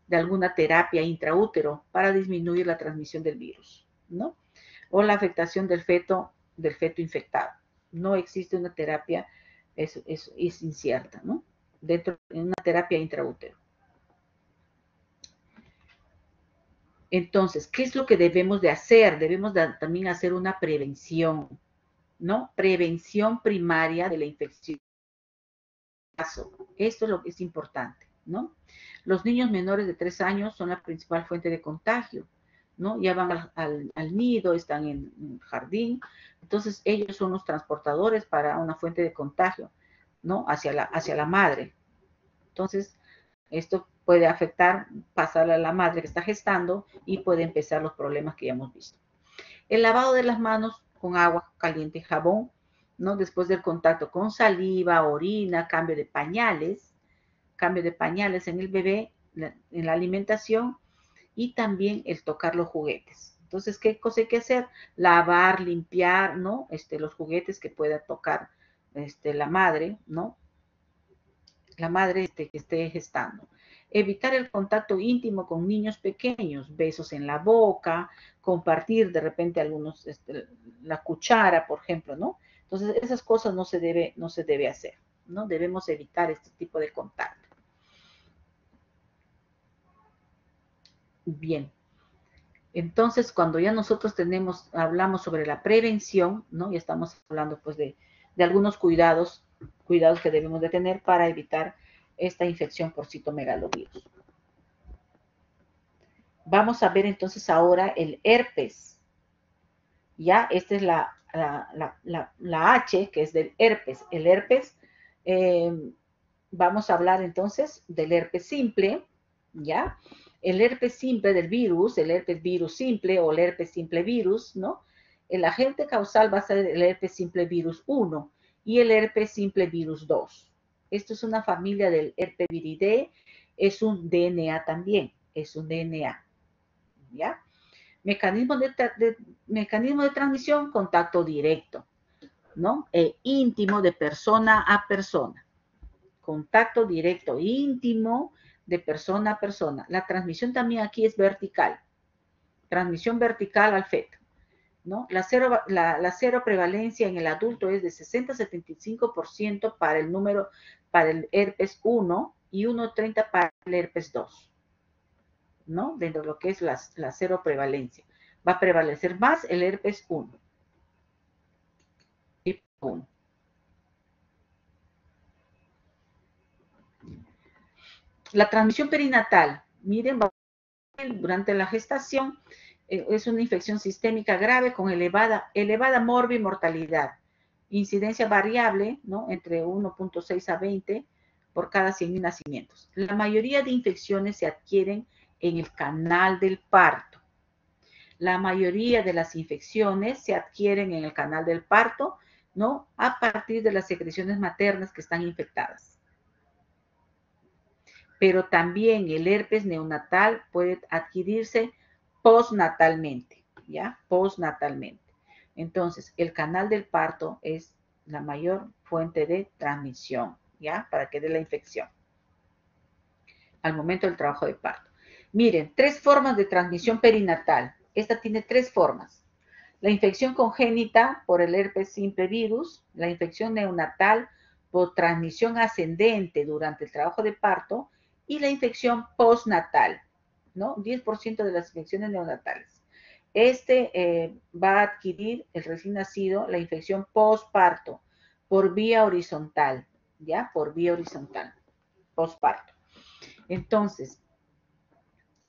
de alguna terapia intraútero para disminuir la transmisión del virus, ¿no?, o la afectación del feto infectado. No existe una terapia, es incierta, ¿no?, dentro de una terapia intraútero. Entonces, ¿qué es lo que debemos de hacer? Debemos también hacer una prevención, ¿no? Prevención primaria de la infección. Esto es lo que es importante, ¿no? Los niños menores de 3 años son la principal fuente de contagio, ¿no? Ya van al nido, están en el jardín, entonces ellos son los transportadores para una fuente de contagio, ¿no?, hacia la madre. Entonces, esto puede afectar, pasar a la madre que está gestando y puede empezar los problemas que ya hemos visto. El lavado de las manos con agua caliente y jabón, ¿no?, después del contacto con saliva, orina, cambio de pañales, cambio de pañales en el bebé, en la alimentación y también el tocar los juguetes. Entonces, ¿qué cosa hay que hacer? Lavar, limpiar, ¿no? Los juguetes que pueda tocar la madre, ¿no? La madre que esté gestando. Evitar el contacto íntimo con niños pequeños, besos en la boca, compartir de repente algunos, la cuchara, por ejemplo, ¿no? Entonces, esas cosas no se debe hacer, ¿no? Debemos evitar este tipo de contacto. Bien. Entonces, cuando ya nosotros hablamos sobre la prevención, ¿no? Ya estamos hablando pues de algunos cuidados que debemos de tener para evitar esta infección por citomegalovirus. Vamos a ver entonces ahora el herpes. Ya, esta es la H, que es del herpes. El herpes, vamos a hablar entonces del herpes simple, ¿ya? El herpes simple del virus, el herpes virus simple o el herpes simple virus, ¿no? El agente causal va a ser el herpes simple virus 1 y el herpes simple virus 2. Esto es una familia del herpeviridae, es un DNA también, es un DNA, ¿ya? Mecanismo de transmisión, contacto directo, ¿no? Íntimo de persona a persona. Contacto directo, íntimo de persona a persona. La transmisión también aquí es vertical. Transmisión vertical al feto, ¿no? La cero prevalencia en el adulto es de 60-75% para el herpes 1 y 1,30 para el herpes 2. ¿No? Dentro de lo que es la cero prevalencia. Va a prevalecer más el herpes 1. Tipo 1. La transmisión perinatal. Miren, durante la gestación es una infección sistémica grave con elevada morbimortalidad. Incidencia variable, ¿no? Entre 1.6 a 20 por cada 100.000 nacimientos. La mayoría de infecciones se adquieren en el canal del parto. La mayoría de las infecciones se adquieren en el canal del parto, ¿no? A partir de las secreciones maternas que están infectadas. Pero también el herpes neonatal puede adquirirse postnatalmente, ¿ya? Postnatalmente. Entonces, el canal del parto es la mayor fuente de transmisión, ¿ya? Para que dé la infección al momento del trabajo de parto. Miren, 3 formas de transmisión perinatal. Esta tiene 3 formas. La infección congénita por el herpes simple virus, la infección neonatal por transmisión ascendente durante el trabajo de parto y la infección postnatal, ¿no? 10% de las infecciones neonatales. Va a adquirir el recién nacido la infección postparto por vía horizontal, ¿ya? Por vía horizontal, postparto. Entonces,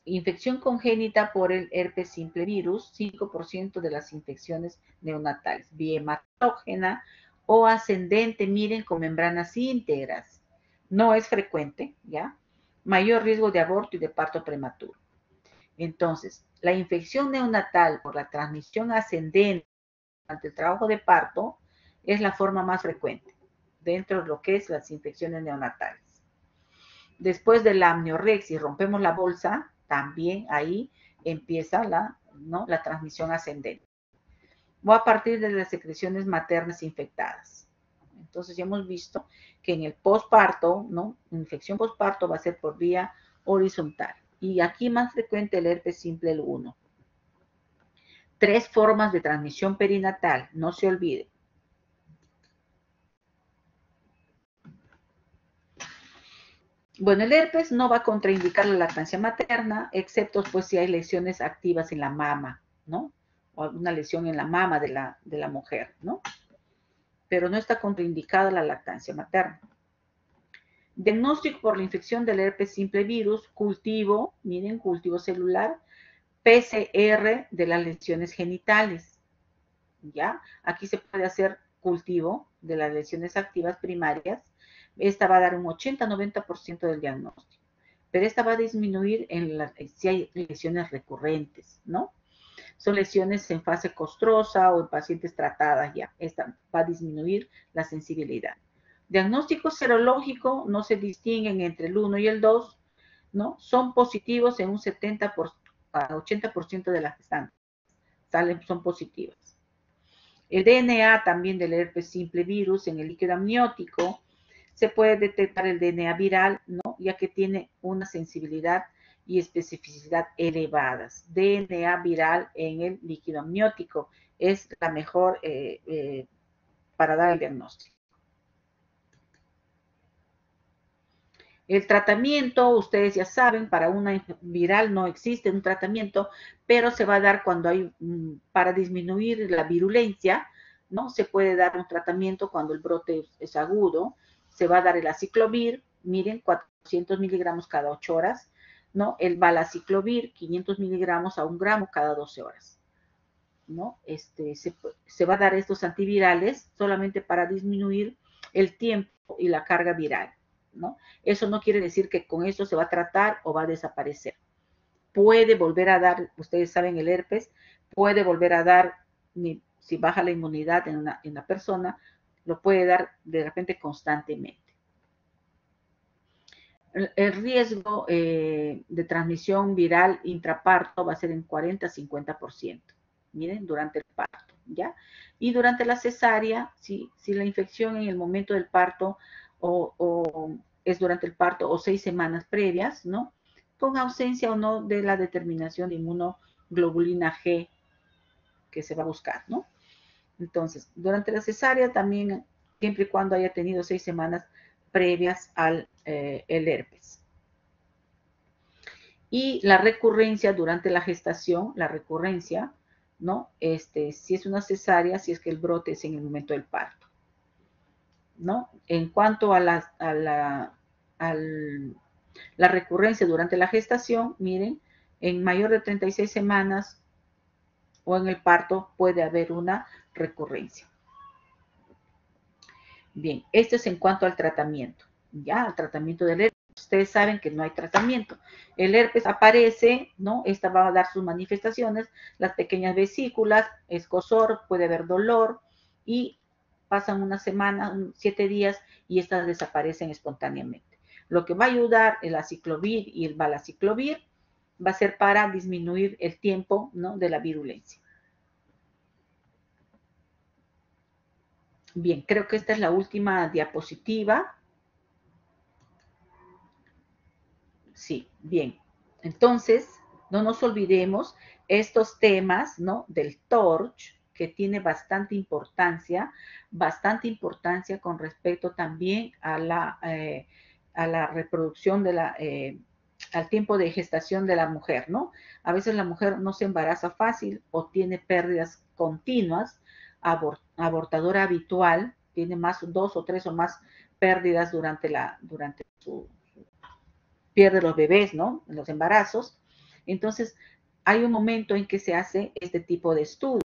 infección congénita por el herpes simple virus, 5% de las infecciones neonatales. Biematógena o ascendente, miren, con membranas íntegras. No es frecuente, ¿ya? Mayor riesgo de aborto y de parto prematuro. Entonces, la infección neonatal por la transmisión ascendente durante el trabajo de parto es la forma más frecuente dentro de lo que es las infecciones neonatales. Después de la amniorexia y rompemos la bolsa, también ahí empieza la transmisión ascendente. O a partir de las secreciones maternas infectadas. Entonces ya hemos visto que en el posparto, ¿no? Infección posparto va a ser por vía horizontal. Y aquí más frecuente el herpes simple el 1. 3 formas de transmisión perinatal, no se olvide. Bueno, el herpes no va a contraindicar la lactancia materna, excepto pues si hay lesiones activas en la mama, ¿no? O alguna lesión en la mama de la mujer, ¿no? Pero no está contraindicada la lactancia materna. Diagnóstico por la infección del herpes simple virus, cultivo, miren, cultivo celular, PCR de las lesiones genitales, ¿ya? Aquí se puede hacer cultivo de las lesiones activas primarias. Esta va a dar un 80-90% del diagnóstico. Pero esta va a disminuir si hay lesiones recurrentes, ¿no? Son lesiones en fase costrosa o en pacientes tratadas ya. Esta va a disminuir la sensibilidad. Diagnóstico serológico no se distinguen entre el 1 y el 2, ¿no? Son positivos en un 70 a 80% de las gestantes, son positivas. El DNA también del herpes simple virus en el líquido amniótico, se puede detectar el DNA viral, ¿no? Ya que tiene una sensibilidad y especificidad elevadas. DNA viral en el líquido amniótico es la mejor para dar el diagnóstico. El tratamiento, ustedes ya saben, para una viral no existe un tratamiento, pero se va a dar cuando hay, para disminuir la virulencia, ¿no? Se puede dar un tratamiento cuando el brote es agudo, se va a dar el aciclovir, miren, 400 miligramos cada 8 horas, ¿no? El valaciclovir, 500 miligramos a 1 gramo cada 12 horas, ¿no? Se va a dar estos antivirales solamente para disminuir el tiempo y la carga viral, ¿no? Eso no quiere decir que con eso se va a tratar o va a desaparecer. Puede volver a dar, ustedes saben, el herpes, puede volver a dar, si baja la inmunidad en la persona, lo puede dar de repente constantemente. El riesgo de transmisión viral intraparto va a ser en 40-50%. Miren, durante el parto, ¿ya? Y durante la cesárea, si la infección en el momento del parto o es durante el parto o 6 semanas previas, ¿no? Con ausencia o no de la determinación de inmunoglobulina G que se va a buscar, ¿no? Entonces, durante la cesárea también, siempre y cuando haya tenido 6 semanas previas al el herpes. Y la recurrencia durante la gestación, la recurrencia, ¿no? Si es una cesárea, si es que el brote es en el momento del parto, ¿no? En cuanto a la recurrencia durante la gestación, miren, en mayor de 36 semanas o en el parto puede haber una recurrencia. Bien, esto es en cuanto al tratamiento, ya, al tratamiento del herpes. Ustedes saben que no hay tratamiento. El herpes aparece, ¿no? Esta va a dar sus manifestaciones, las pequeñas vesículas, escozor, puede haber dolor y pasan una semana, 7 días y estas desaparecen espontáneamente. Lo que va a ayudar el aciclovir y el valaciclovir va a ser para disminuir el tiempo, ¿no? De la virulencia. Bien, creo que esta es la última diapositiva. Sí, bien. Entonces, no nos olvidemos estos temas, ¿no? Del TORCH, que tiene bastante importancia con respecto también a la reproducción al tiempo de gestación de la mujer, ¿no? A veces la mujer no se embaraza fácil o tiene pérdidas continuas, abortadora habitual, tiene más, 2 o 3 o más pérdidas durante su pierde los bebés, ¿no? En los embarazos. Entonces, hay un momento en que se hace este tipo de estudio.